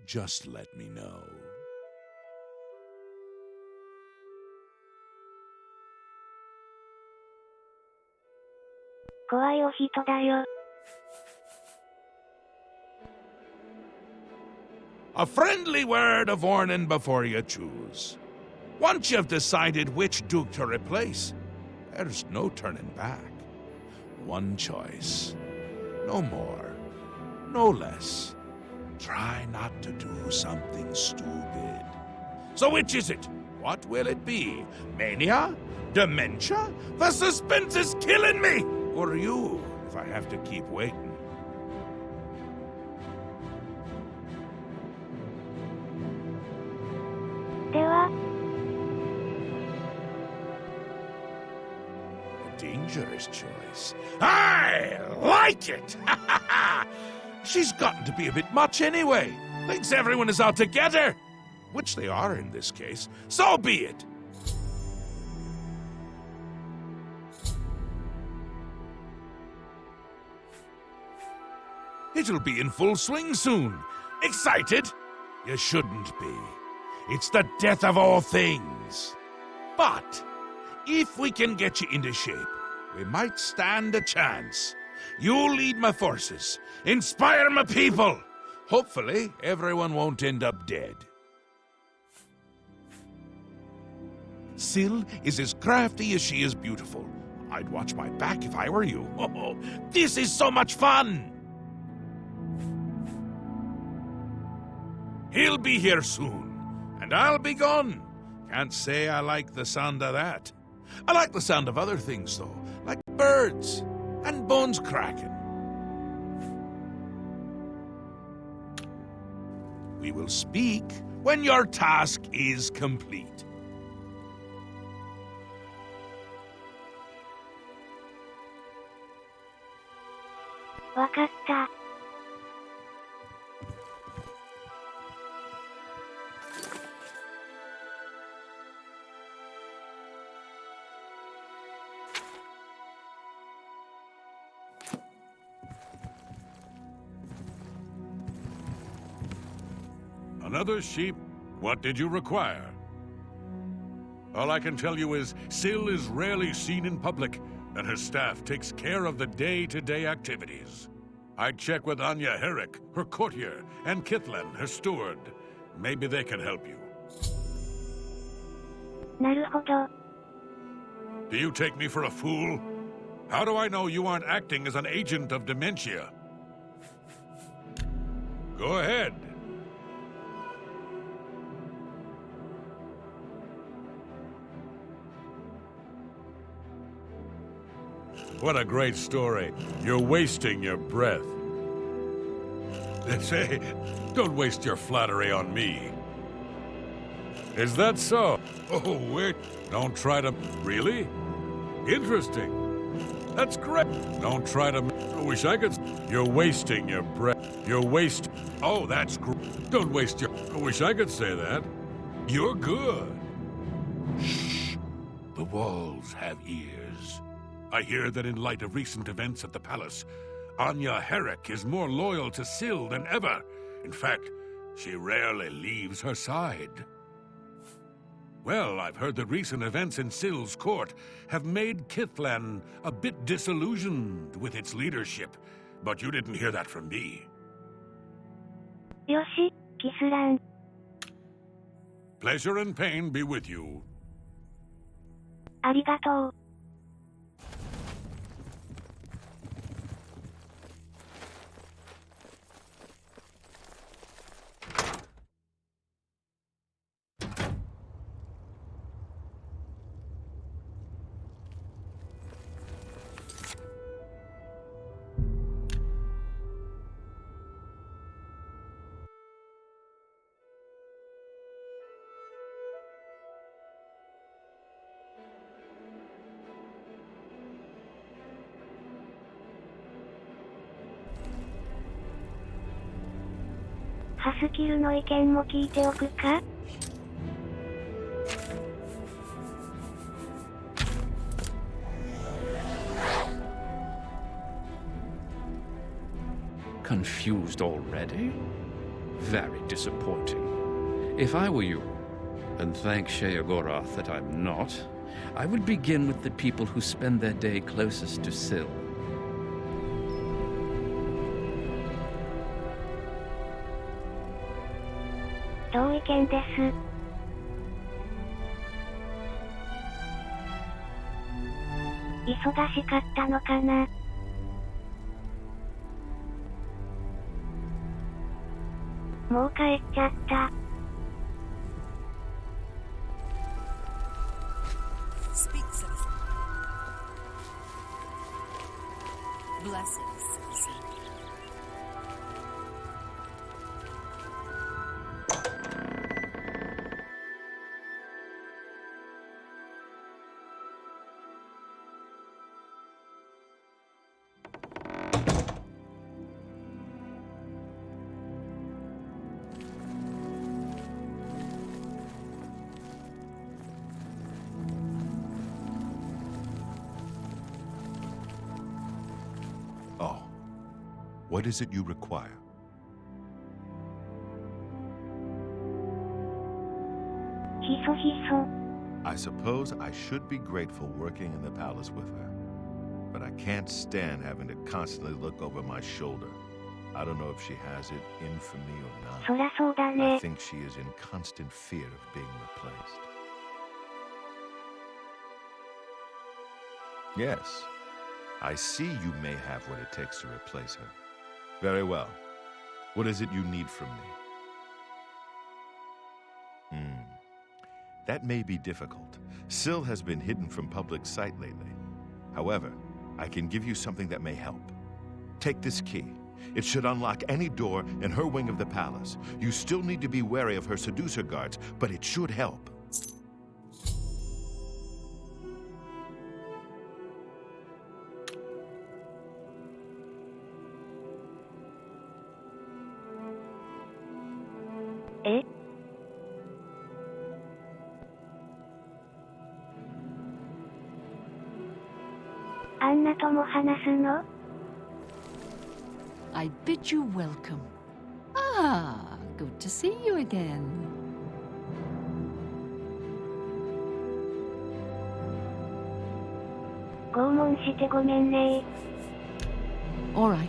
Just let me know. 怖いお人だよ。A friendly word of warning before you choose. Once you've decided which Duke to replace, there's no turning back. One choice. No more. No less. Try not to do something stupid. So which is it? What will it be? Mania? Dementia? The suspense is killing me! Or you, if I have to keep waiting. A dangerous choice. I like it! She's gotten to be a bit much anyway. Thinks everyone is out to get her. Which they are in this case. So be it. It'll be in full swing soon. Excited? You shouldn't be. It's the death of all things. But if we can get you into shape, we might stand a chance. You lead my forces. Inspire my people. Hopefully, everyone won't end up dead. Syl is as crafty as she is beautiful. I'd watch my back if I were you. Oh, this is so much fun! He'll be here soon, and I'll be gone. Can't say I like the sound of that. I like the sound of other things, though, like birds and bones cracking. We will speak when your task is complete. Wakatta. Another sheep? What did you require? All I can tell you is Syl is rarely seen in public, and her staff takes care of the day-to-day activities. I'd check with Anya Herrick, her courtier, and Kithlan, her steward. Maybe they can help you. なるほど。 Do you take me for a fool? How do I know you aren't acting as an agent of dementia? Go ahead. What a great story. You're wasting your breath. Say, don't waste your flattery on me. Is that so? Oh, wait. Don't try to... Really? Interesting. That's great. Don't try to... I wish I could... You're wasting your breath. You're wasting... Oh, that's great. Don't waste your... I wish I could say that. You're good. Shh. The walls have ears. I hear that in light of recent events at the palace, Anya Herrick is more loyal to Syl than ever. In fact, she rarely leaves her side. Well, I've heard that recent events in Syl's court have made Kithlan a bit disillusioned with its leadership, but you didn't hear that from me. よし、キスラン。Pleasure and pain be with you. ありがとう。ハスキルの意見も聞いておくか？Confused already? Very disappointing. If I were you, and thank Sheogorath that I'm not, I would begin with the people who spend their day closest to Syl. 同意見です。忙しかったのかな。もう帰っちゃった。Speak, citizen. Blessings, citizen. Oh. What is it you require? Hiso hiso. I suppose I should be grateful working in the palace with her. But I can't stand having to constantly look over my shoulder. I don't know if she has it in for me or not. そらそうだね。I think she is in constant fear of being replaced. Yes. I see you may have what it takes to replace her. Very well. What is it you need from me? That may be difficult. Syl has been hidden from public sight lately. However, I can give you something that may help. Take this key. It should unlock any door in her wing of the palace. You still need to be wary of her seducer guards, but it should help. Eh? アンナとも話すの？ I bid you welcome. Ah, good to see you again. 拷問してごめんね。 All right.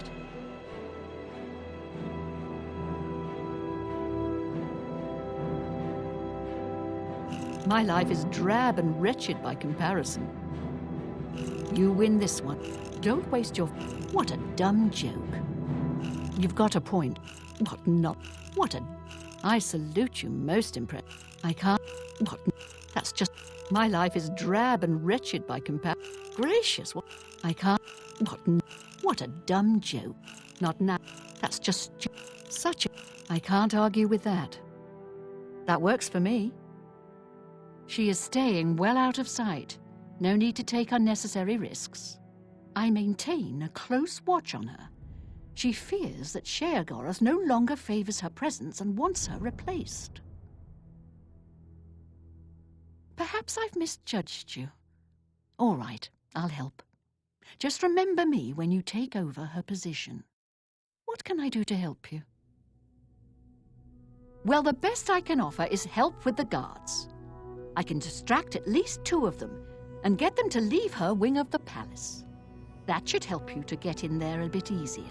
My life is drab and wretched by comparison. You win this one. Don't waste your... What a dumb joke. You've got a point. What not? What a... I salute you, most impressed. I can't... What... That's just... My life is drab and wretched by comparison. Gracious, what... I can't... What... What a dumb joke. Not now. That's just... Such a... I can't argue with that. That works for me. She is staying well out of sight. No need to take unnecessary risks. I maintain a close watch on her. She fears that Sheogorath no longer favors her presence and wants her replaced. Perhaps I've misjudged you. All right, I'll help. Just remember me when you take over her position. What can I do to help you? Well, the best I can offer is help with the guards. I can distract at least 2 of them and get them to leave her wing of the palace. That should help you to get in there a bit easier.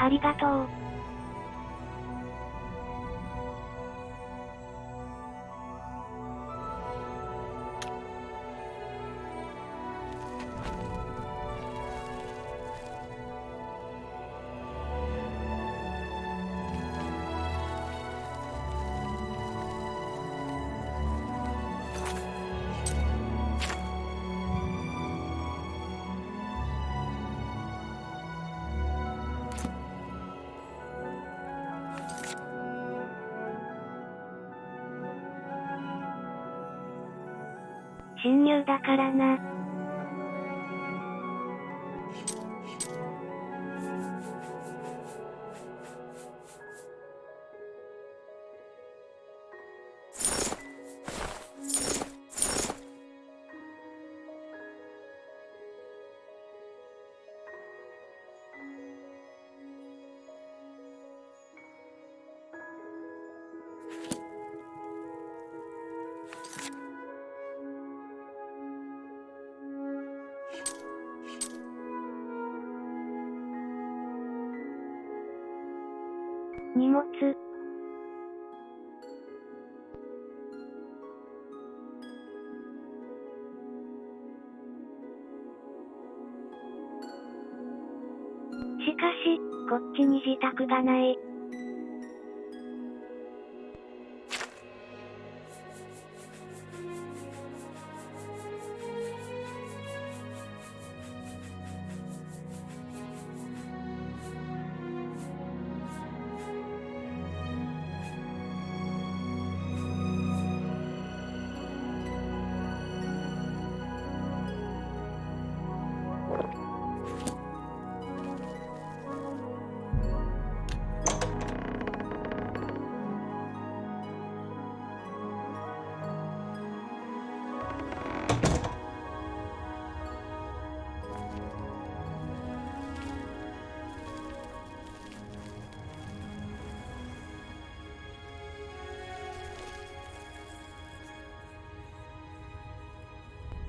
ありがとう。侵入だからな。荷物。しかし、こっちに自宅がない。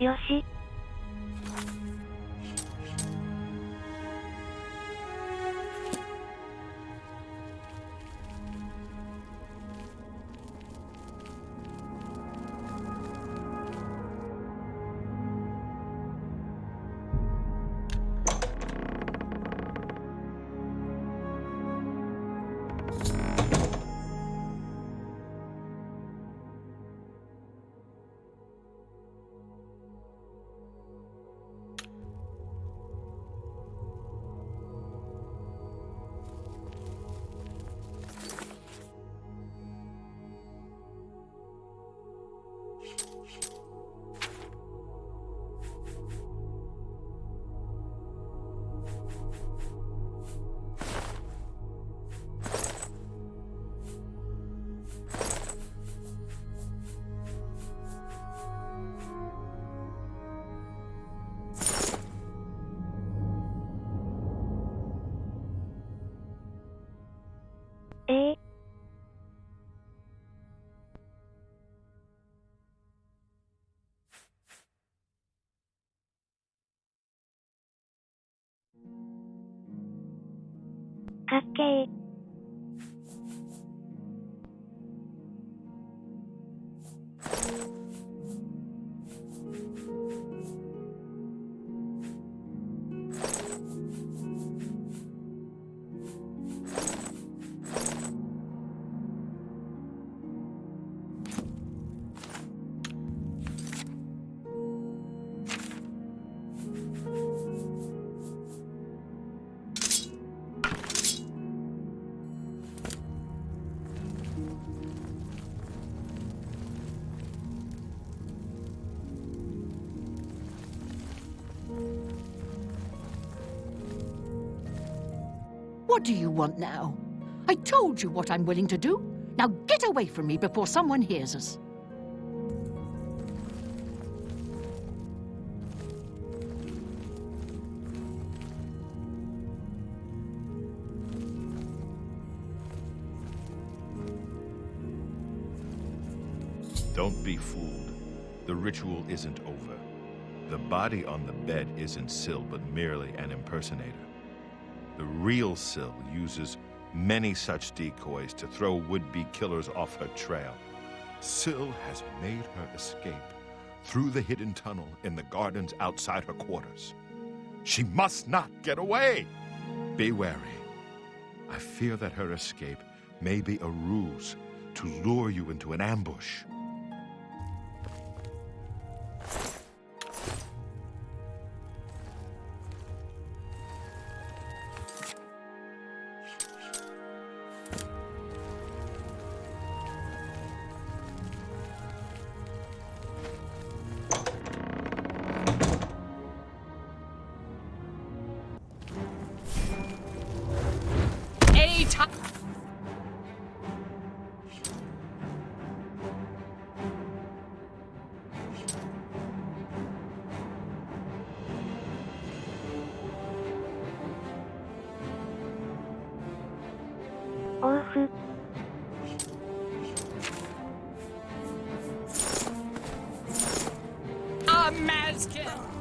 よし。かっけー。What do you want now? I told you what I'm willing to do. Now get away from me before someone hears us. Don't be fooled. The ritual isn't over. The body on the bed isn't Syl, but merely an impersonator. The real Syl uses many such decoys to throw would-be killers off her trail. Syl has made her escape through the hidden tunnel in the gardens outside her quarters. She must not get away! Be wary. I fear that her escape may be a ruse to lure you into an ambush.オフ。A Mazkin!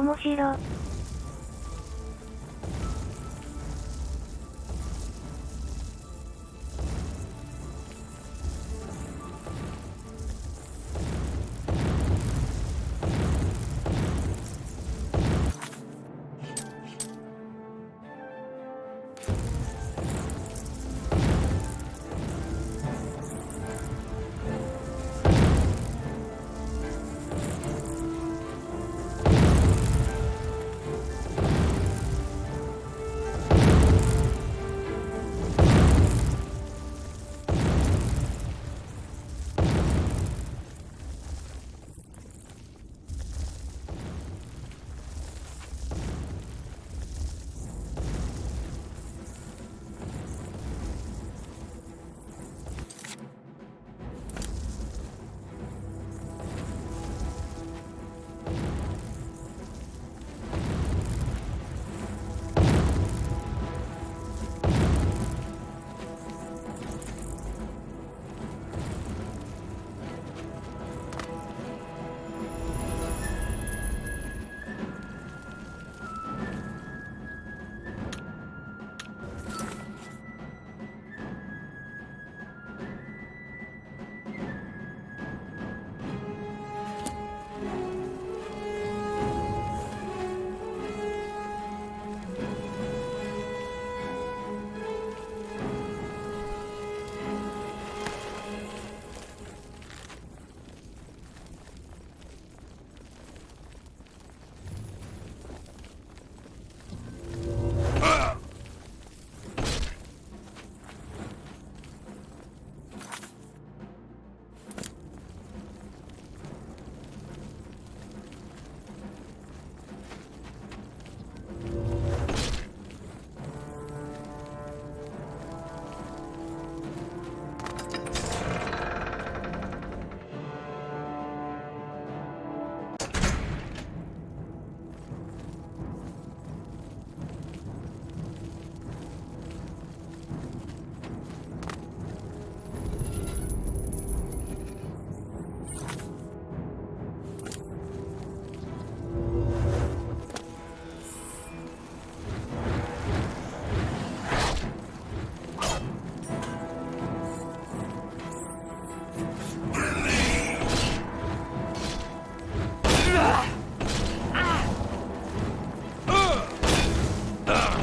面白。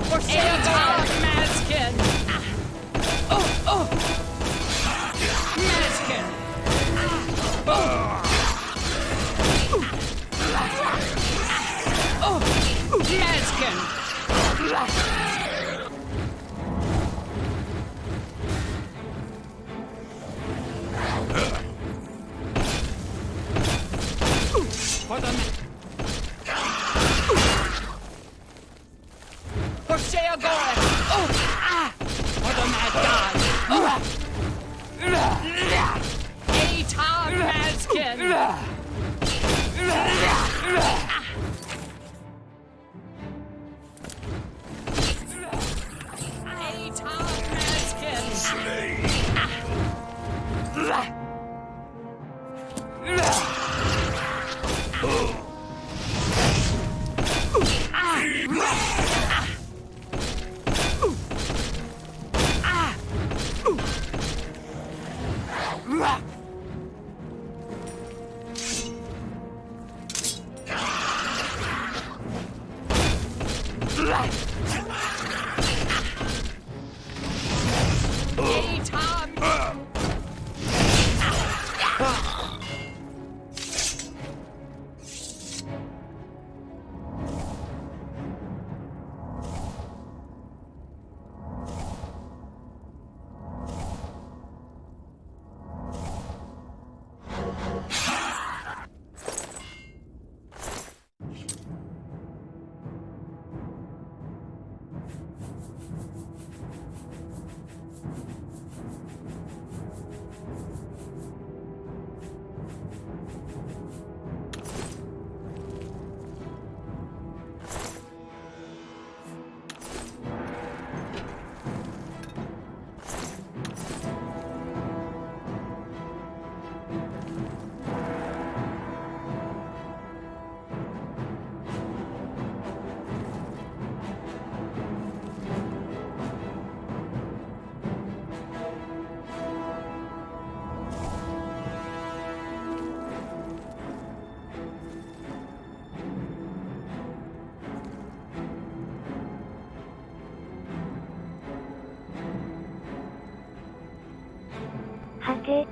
For Santa Maskin! Maskin! Maskin! For the... For Sheagoy! For the mad god! Atar Maskin! Atar Maskin! Okay.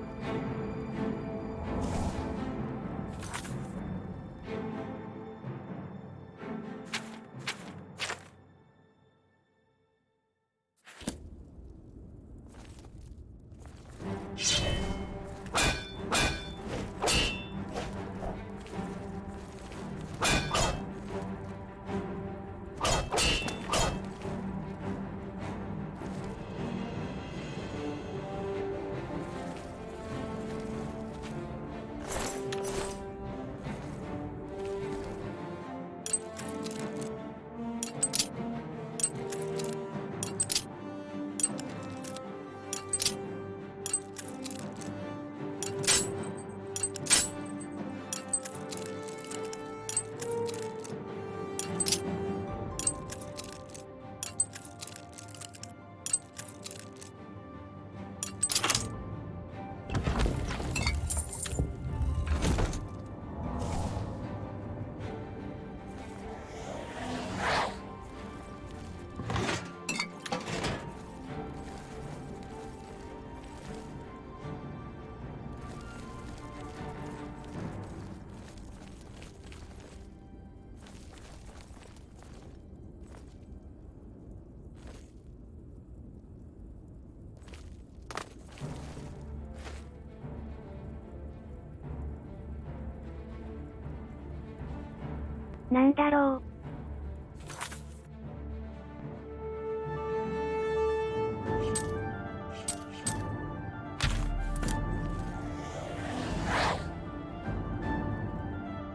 Nandaro.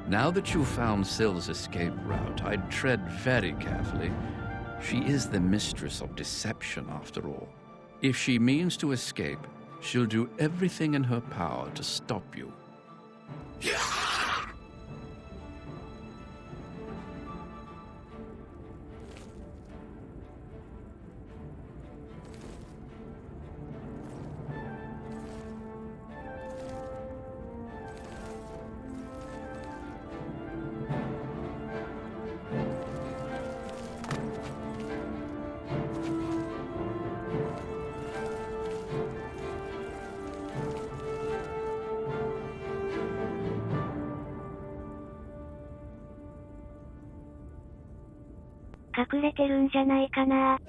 Now that you've found Sill's escape route, I'd tread very carefully. She is the mistress of deception, after all. If she means to escape, she'll do everything in her power to stop you. 隠れてるんじゃないかな。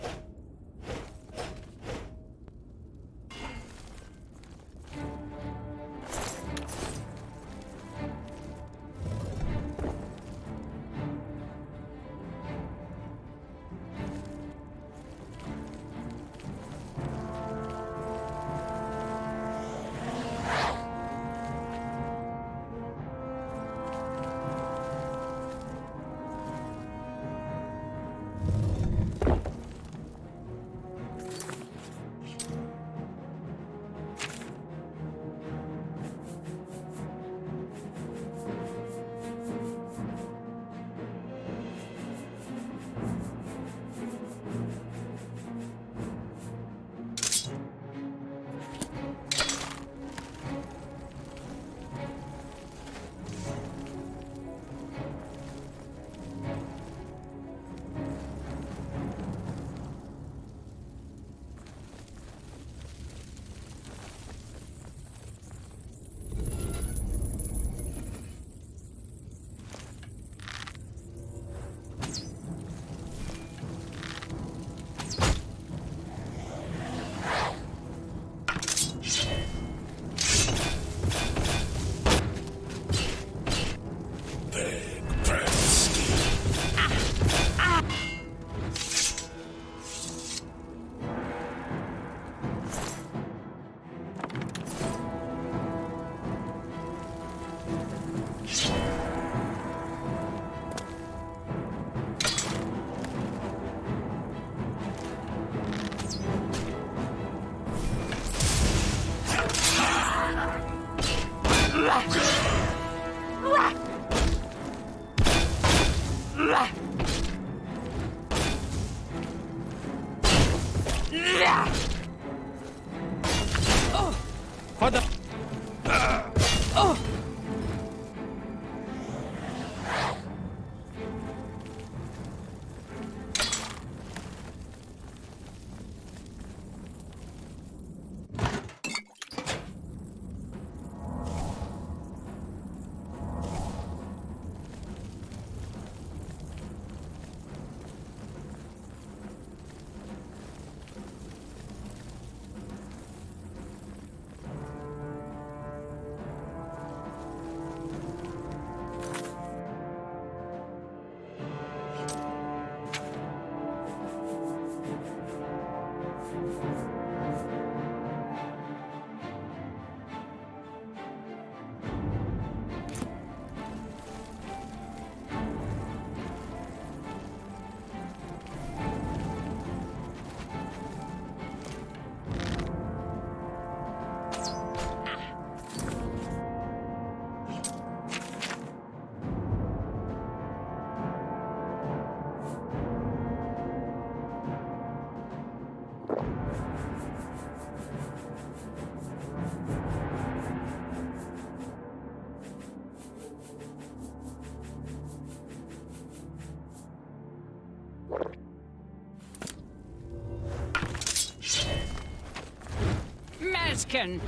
Maskin!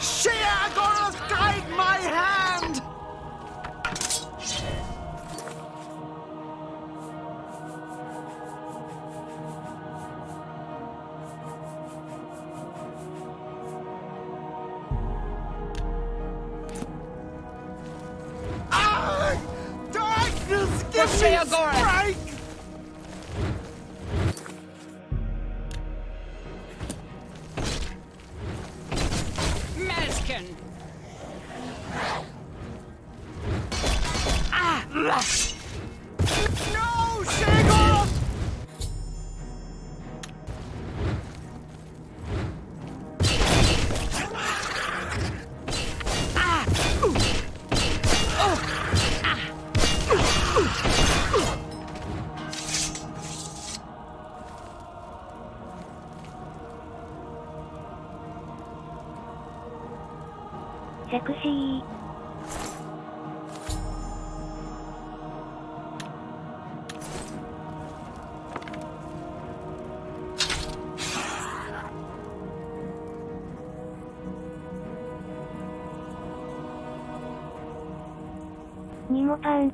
Sheagoras, guide my hand! Darkness, give me strike! No, Sheagoras! しい。にもパン。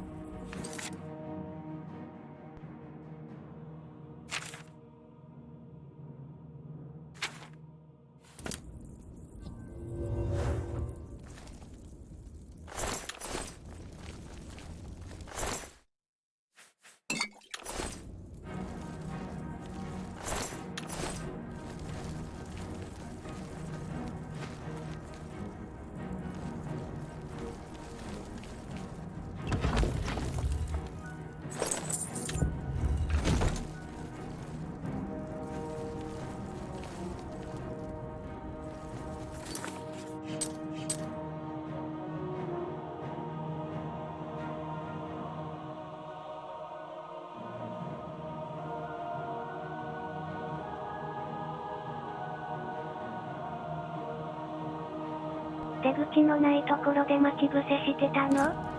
出口のないところで待ち伏せしてたの？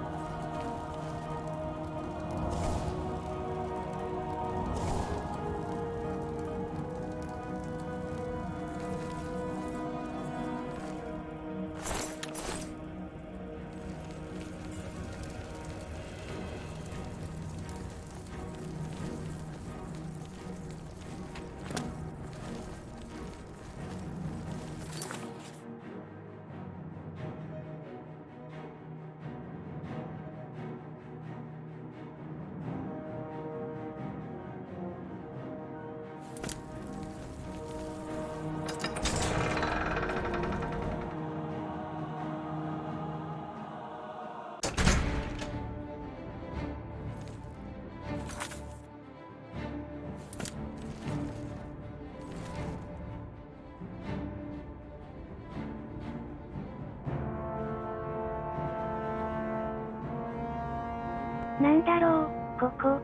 なんだろう、ここ。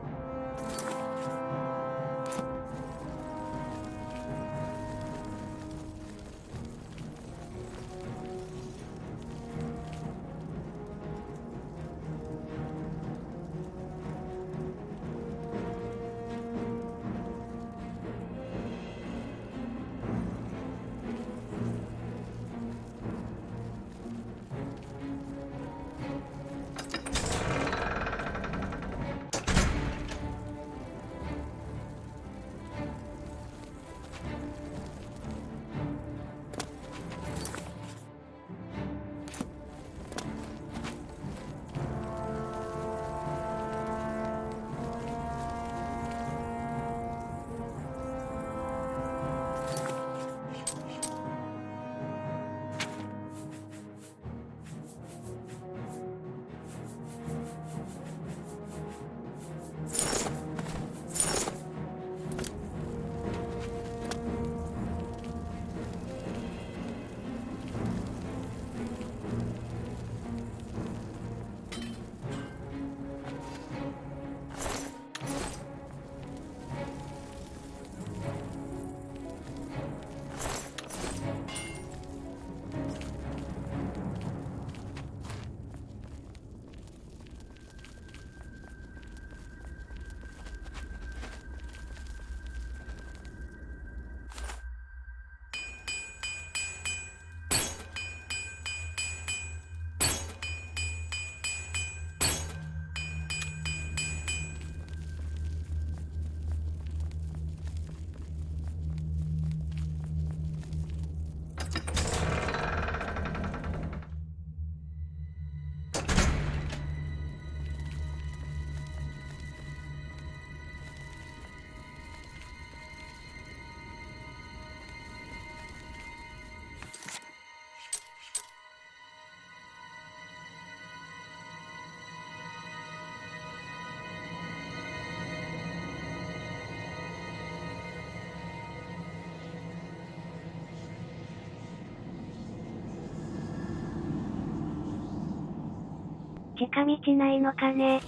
近道ないのかね。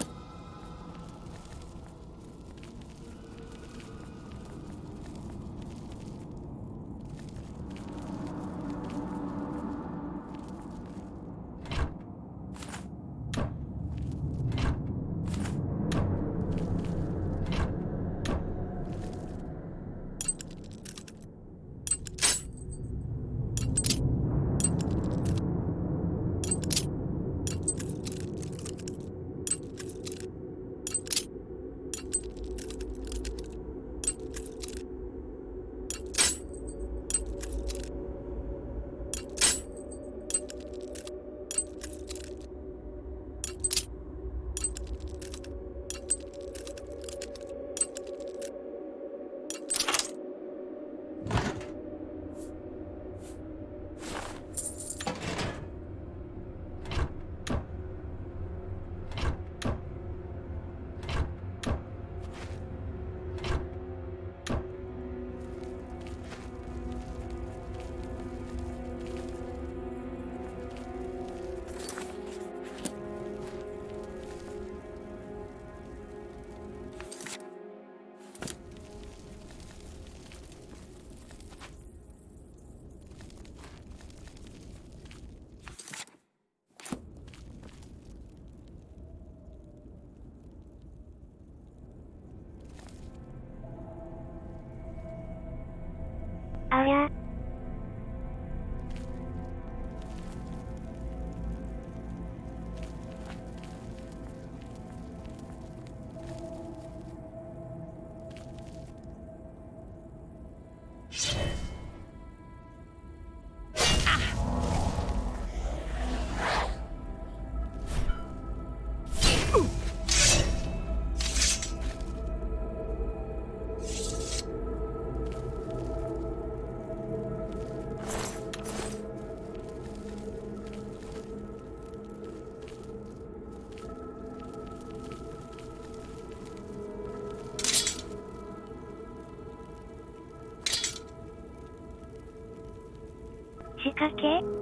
かけ？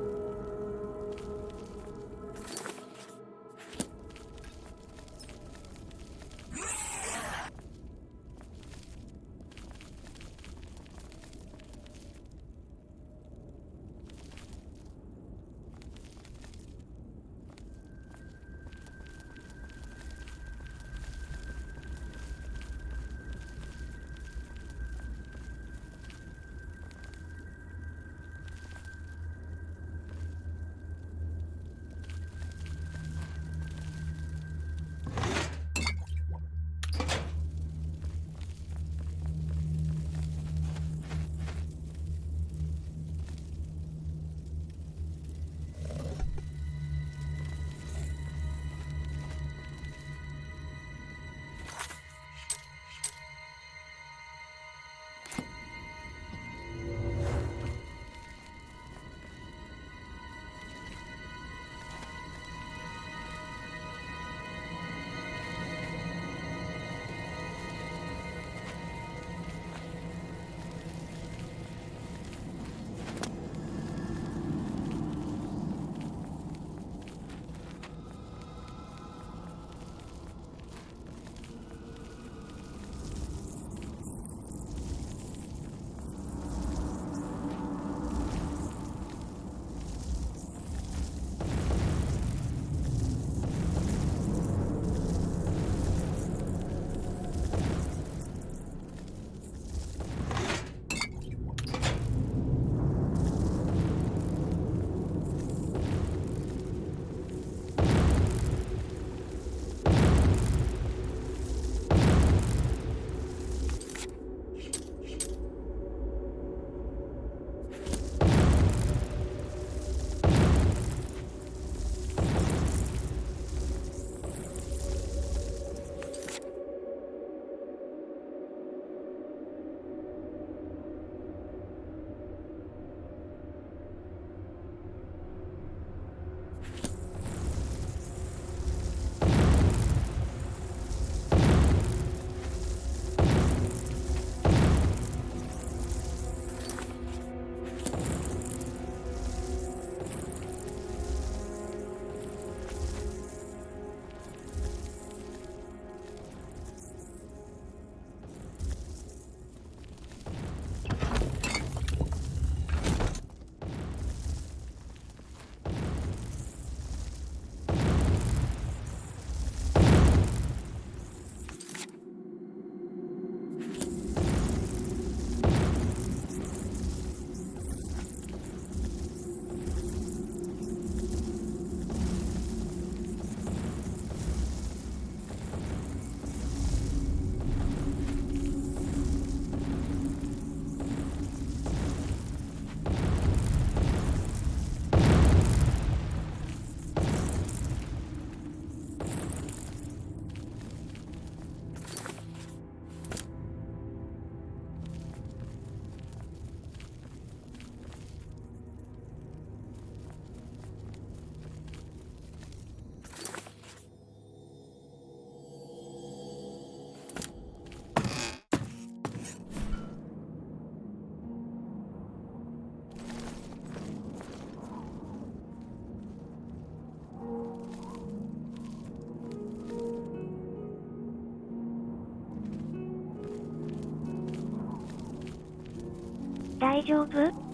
大丈夫？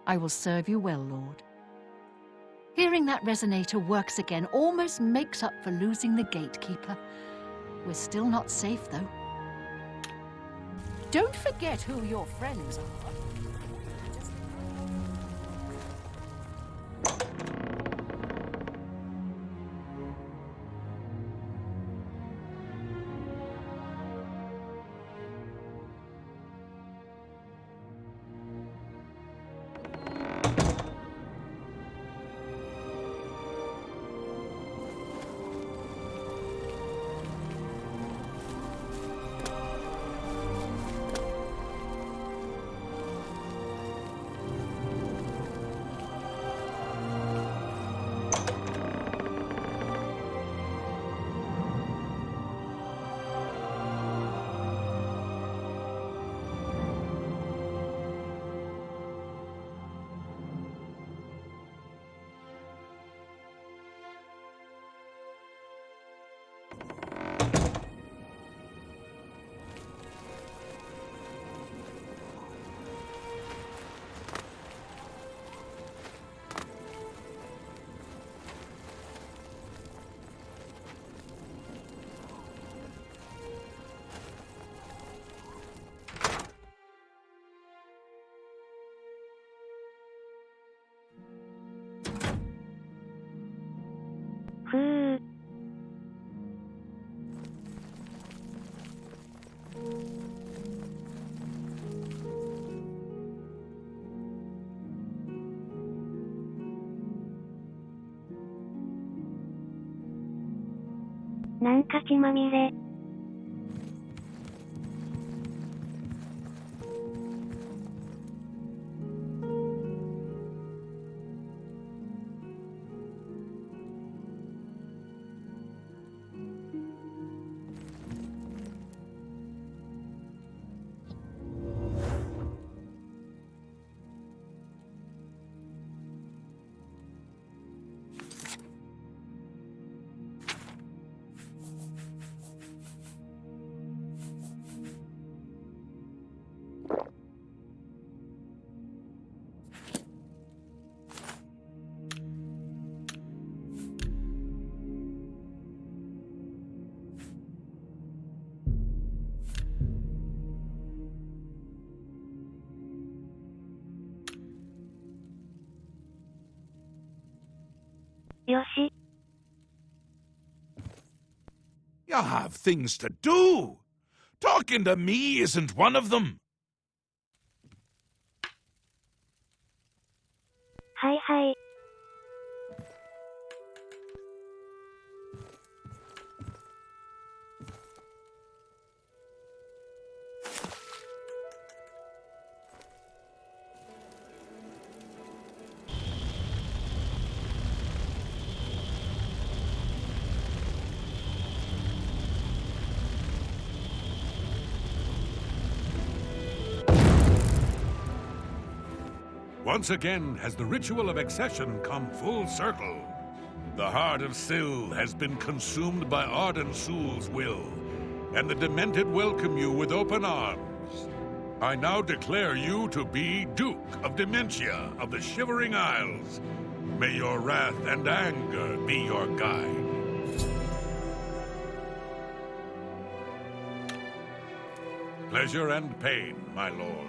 I will serve you well, Lord. Hearing that resonator works again almost makes up for losing the gatekeeper. We're still not safe, though. Don't forget who your friends are. Phoo.なんか血まみれ。よし。 You have things to do. Talking to me isn't one of them. はいはい。 Once again has the ritual of accession come full circle. The heart of Syl has been consumed by Arden Sul's will, and the Demented welcome you with open arms. I now declare you to be Duke of Dementia of the Shivering Isles. May your wrath and anger be your guide. Pleasure and pain, my lord.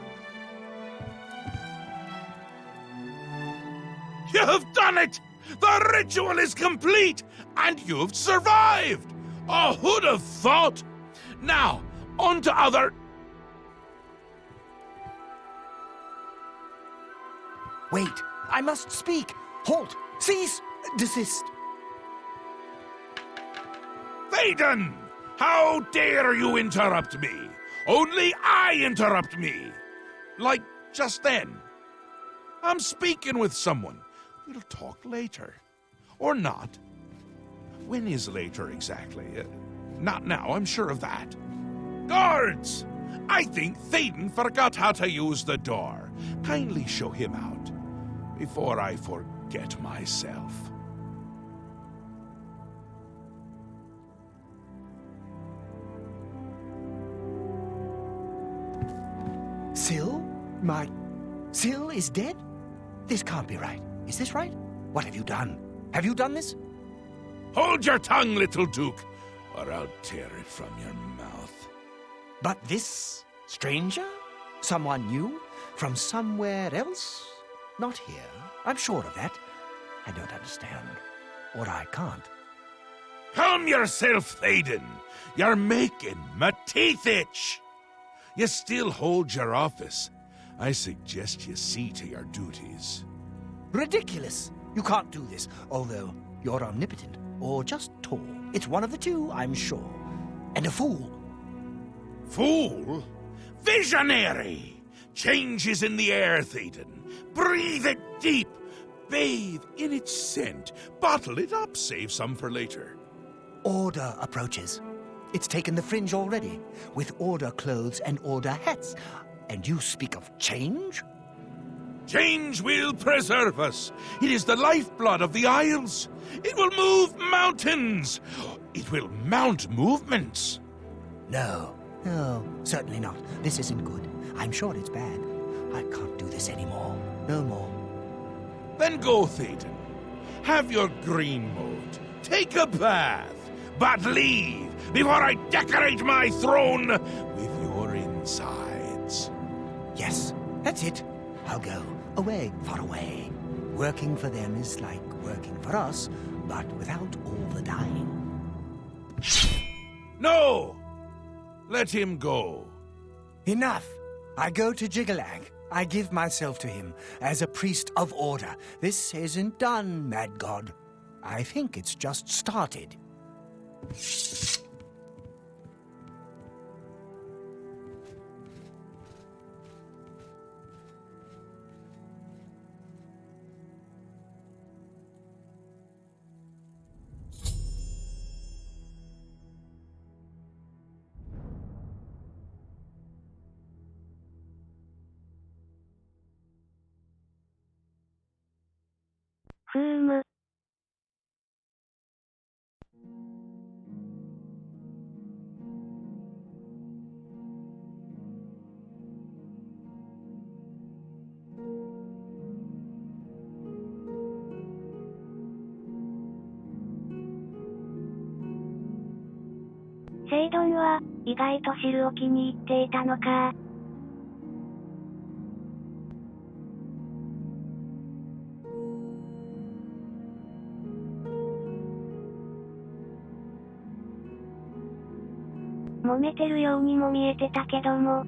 You've done it! The ritual is complete, and you've survived! Oh, who'd have thought? Now, on to other... Wait, I must speak. Halt! Cease! Desist! Thaden! How dare you interrupt me? Only I interrupt me! Like just then. I'm speaking with someone. We'll talk later. Or not. When is later exactly? Not now, I'm sure of that. Guards! I think Thaden forgot how to use the door. Kindly show him out before I forget myself. Syl? My... Syl is dead? This can't be right. Is this right? What have you done? Have you done this? Hold your tongue, little Duke, or I'll tear it from your mouth. But this stranger? Someone new? From somewhere else? Not here. I'm sure of that. I don't understand. Or I can't. Calm yourself, Théoden. You're making my teeth itch. You still hold your office. I suggest you see to your duties. Ridiculous! You can't do this, although you're omnipotent, or just tall. It's one of the two, I'm sure. And a fool. Fool? Visionary! Change is in the air, Théoden. Breathe it deep. Bathe in its scent. Bottle it up, save some for later. Order approaches. It's taken the fringe already, with order clothes and order hats. And you speak of change? Change will preserve us. It is the lifeblood of the Isles. It will move mountains. It will mount movements. No, certainly not. This isn't good. I'm sure it's bad. I can't do this anymore. No more. Then go, Théoden. Have your green mode. Take a bath. But leave before I decorate my throne with your insides. Yes, that's it. I'll go. Away, far away. Working for them is like working for us, but without all the dying. No! Let him go. Enough! I go to Jiggalag. I give myself to him as a priest of order. This isn't done, Mad God. I think it's just started. Boom.セイドンは、意外と汁を気に入っていたのか。揉めてるようにも見えてたけども。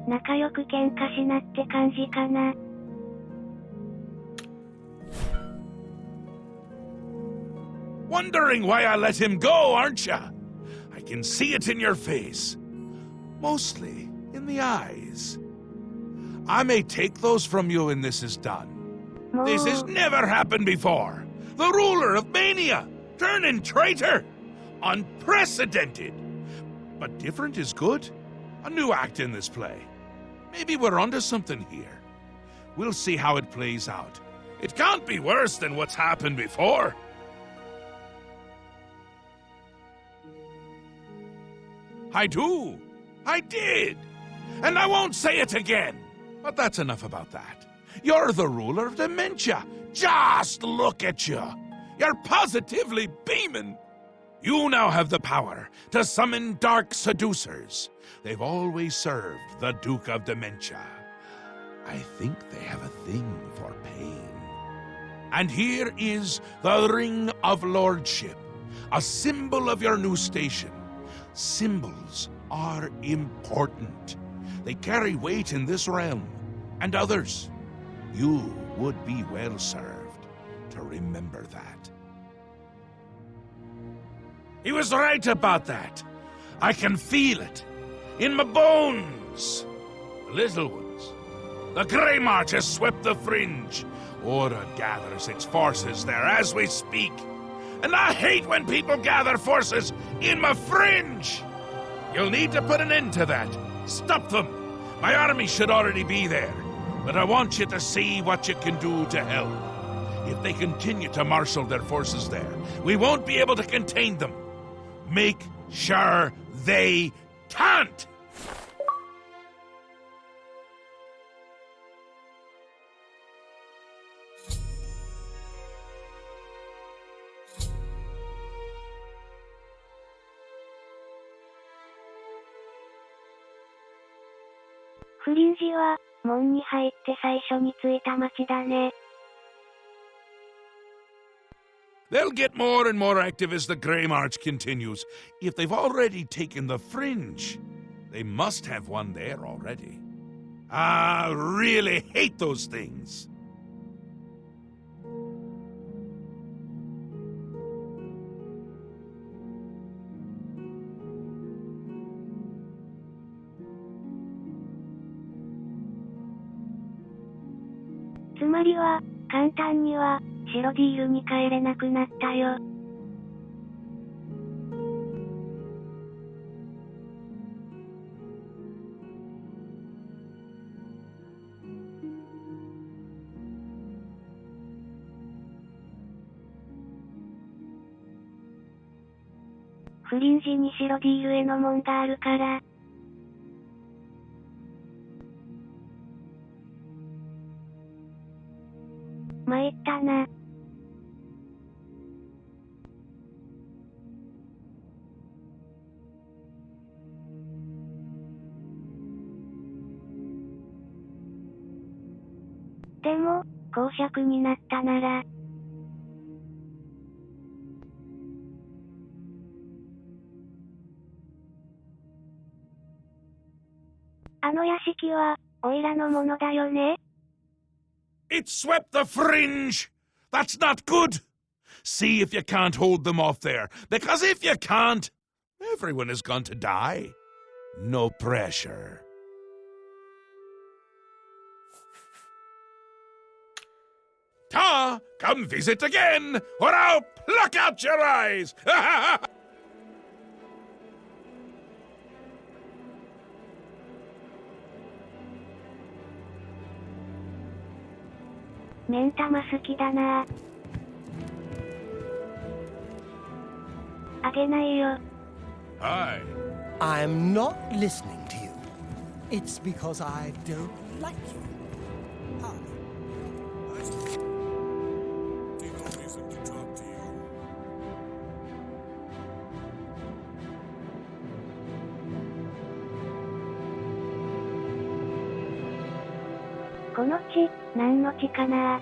仲良く喧嘩しなって感じかな。Wondering why I let him go, aren't ya? I can see it in your face. Mostly in the eyes. I may take those from you when this is done. This has never happened before. The ruler of Mania, turning traitor. Unprecedented. But different is good. A new act in this play. Maybe we're onto something here. We'll see how it plays out. It can't be worse than what's happened before. I do. I did. And I won't say it again. But that's enough about that. You're the ruler of dementia. Just look at you. You're positively beaming. You now have the power to summon dark seducers. They've always served the Duke of Dementia. I think they have a thing for pain. And here is the Ring of Lordship, a symbol of your new station. Symbols are important. They carry weight in this realm, and others. You would be well served to remember that. He was right about that. I can feel it. In my bones. The little ones. The Grey March has swept the fringe. Order gathers its forces there as we speak. And I hate when people gather forces in my fringe. You'll need to put an end to that. Stop them. My army should already be there. But I want you to see what you can do to help. If they continue to marshal their forces there, we won't be able to contain them. Make sure they can't!フリンジは、門に入って最初に着いた町だね。They'll get more and more active as the Grey March continues. If they've already taken the Fringe, they must have one there already. I really hate those things. つまりは、簡単には、シロディールに帰れなくなったよ。フリンジにシロディールへの門があるから。参ったな。でも、公爵になったなら。あの屋敷は、オイラのものだよね。It swept the Fringe! That's not good! See if you can't hold them off there, because if you can't, everyone is going to die. No pressure. Ta, come visit again, or I'll pluck out your eyes! 目ん玉好きだな。あげないよ。Hi. I'm not listening to you. It's because I don't like you. Hi. No reason to talk to you. この地、何の地かな？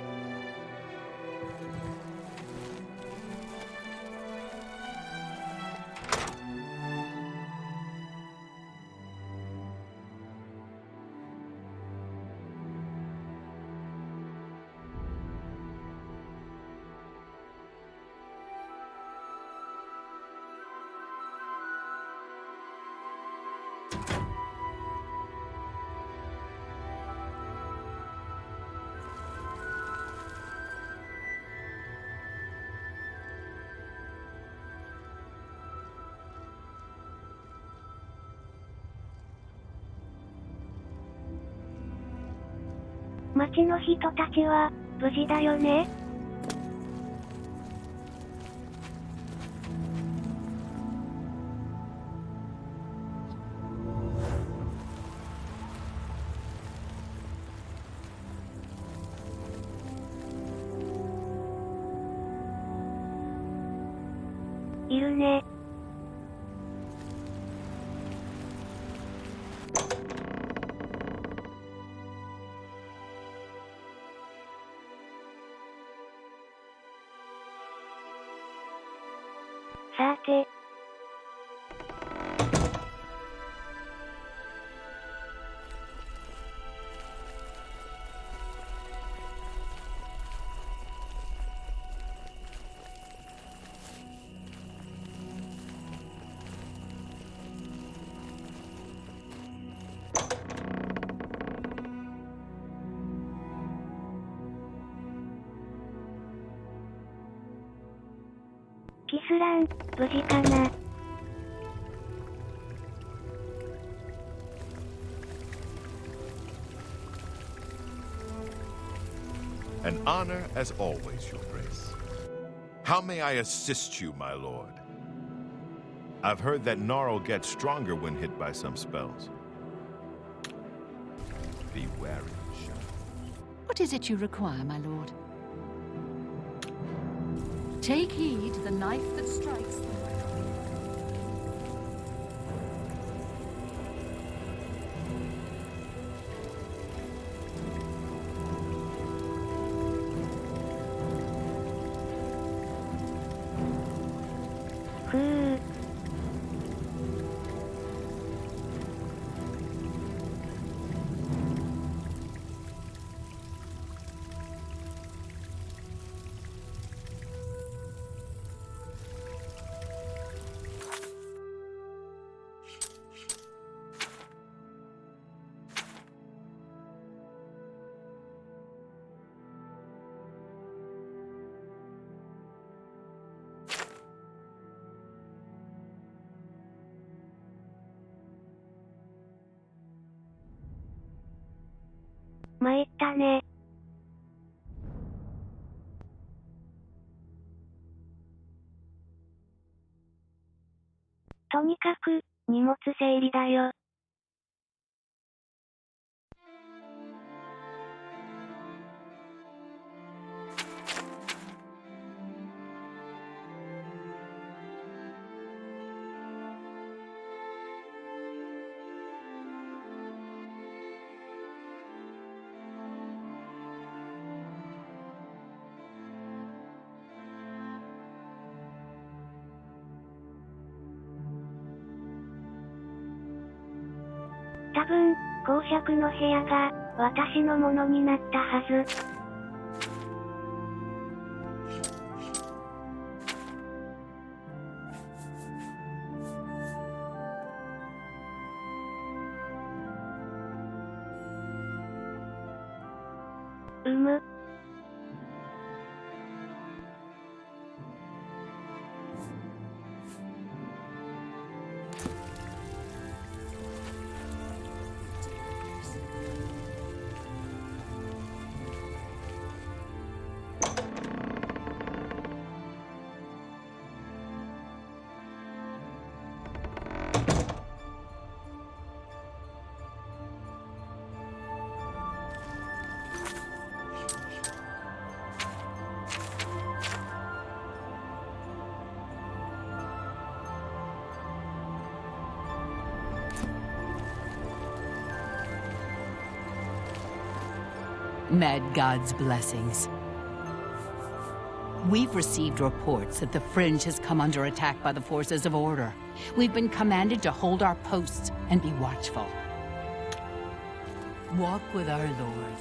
町の人たちは、無事だよね？いるね。さて。キスラン、無事かな？ An honor as always, Your Grace. How may I assist you, my lord? I've heard that Gnarl gets stronger when hit by some spells. Be wary, Shadow. What is it you require, my lord? Take heed, the knife that strikes.参ったね。とにかく、荷物整理だよ。多分、公爵の部屋が、私のものになったはず。Mad God's blessings. We've received reports that the Fringe has come under attack by the forces of order. We've been commanded to hold our posts and be watchful. Walk with our Lord.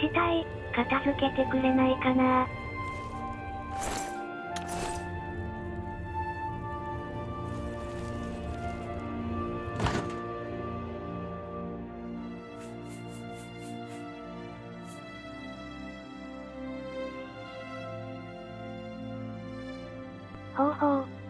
死体、片付けてくれないかな。ほうほう。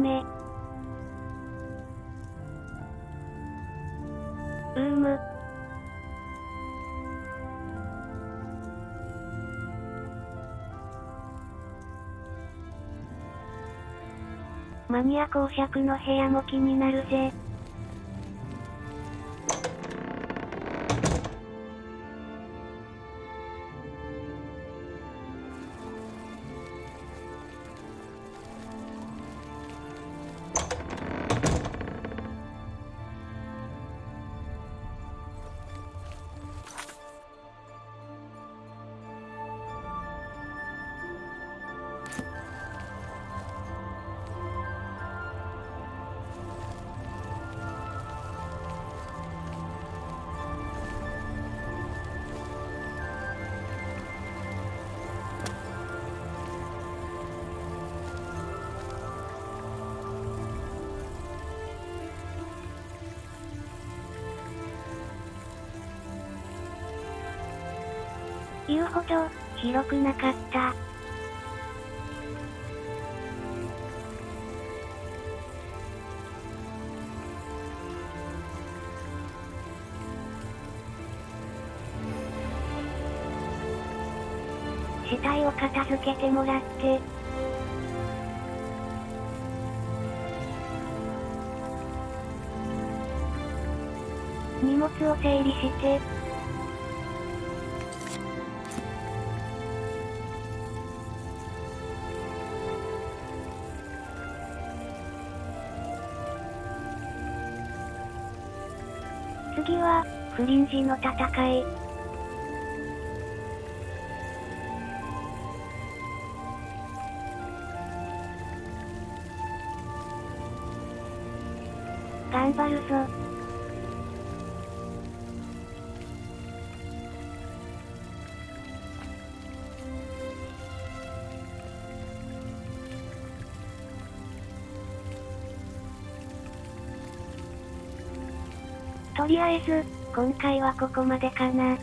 め。マニア公爵の部屋も気になるぜ。言うほど広くなかった。死体を片付けてもらって。荷物を整理して。次は、フリンジの戦い。頑張るぞ。とりあえず、今回はここまでかな。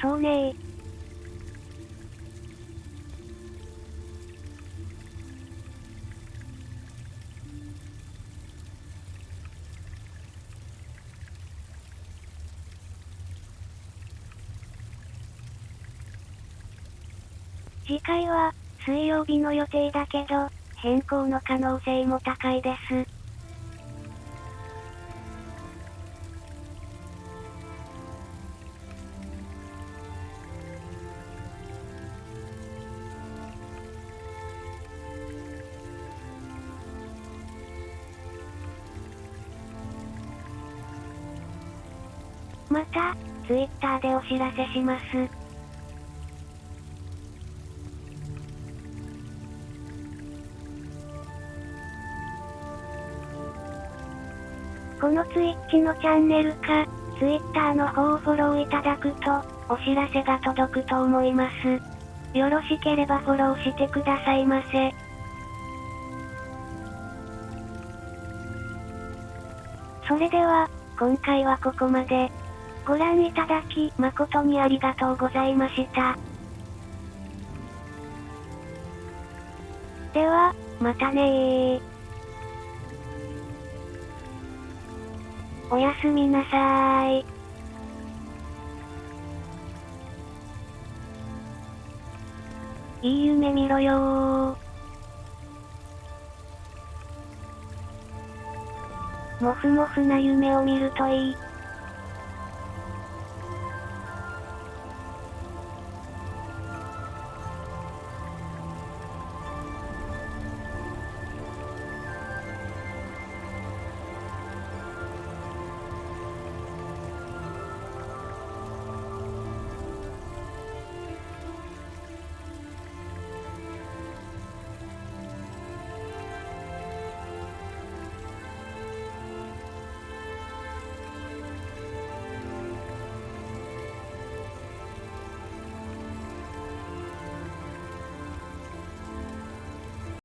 そうねー。次回は、水曜日の予定だけど、変更の可能性も高いです。また、Twitter でお知らせします。この Twitch のチャンネルか、Twitter の方をフォローいただくと、お知らせが届くと思います。よろしければフォローしてくださいませ。それでは、今回はここまで。ご覧いただき、誠にありがとうございました。では、またねー。おやすみなさーい。いい夢見ろよー。もふもふな夢を見るといい。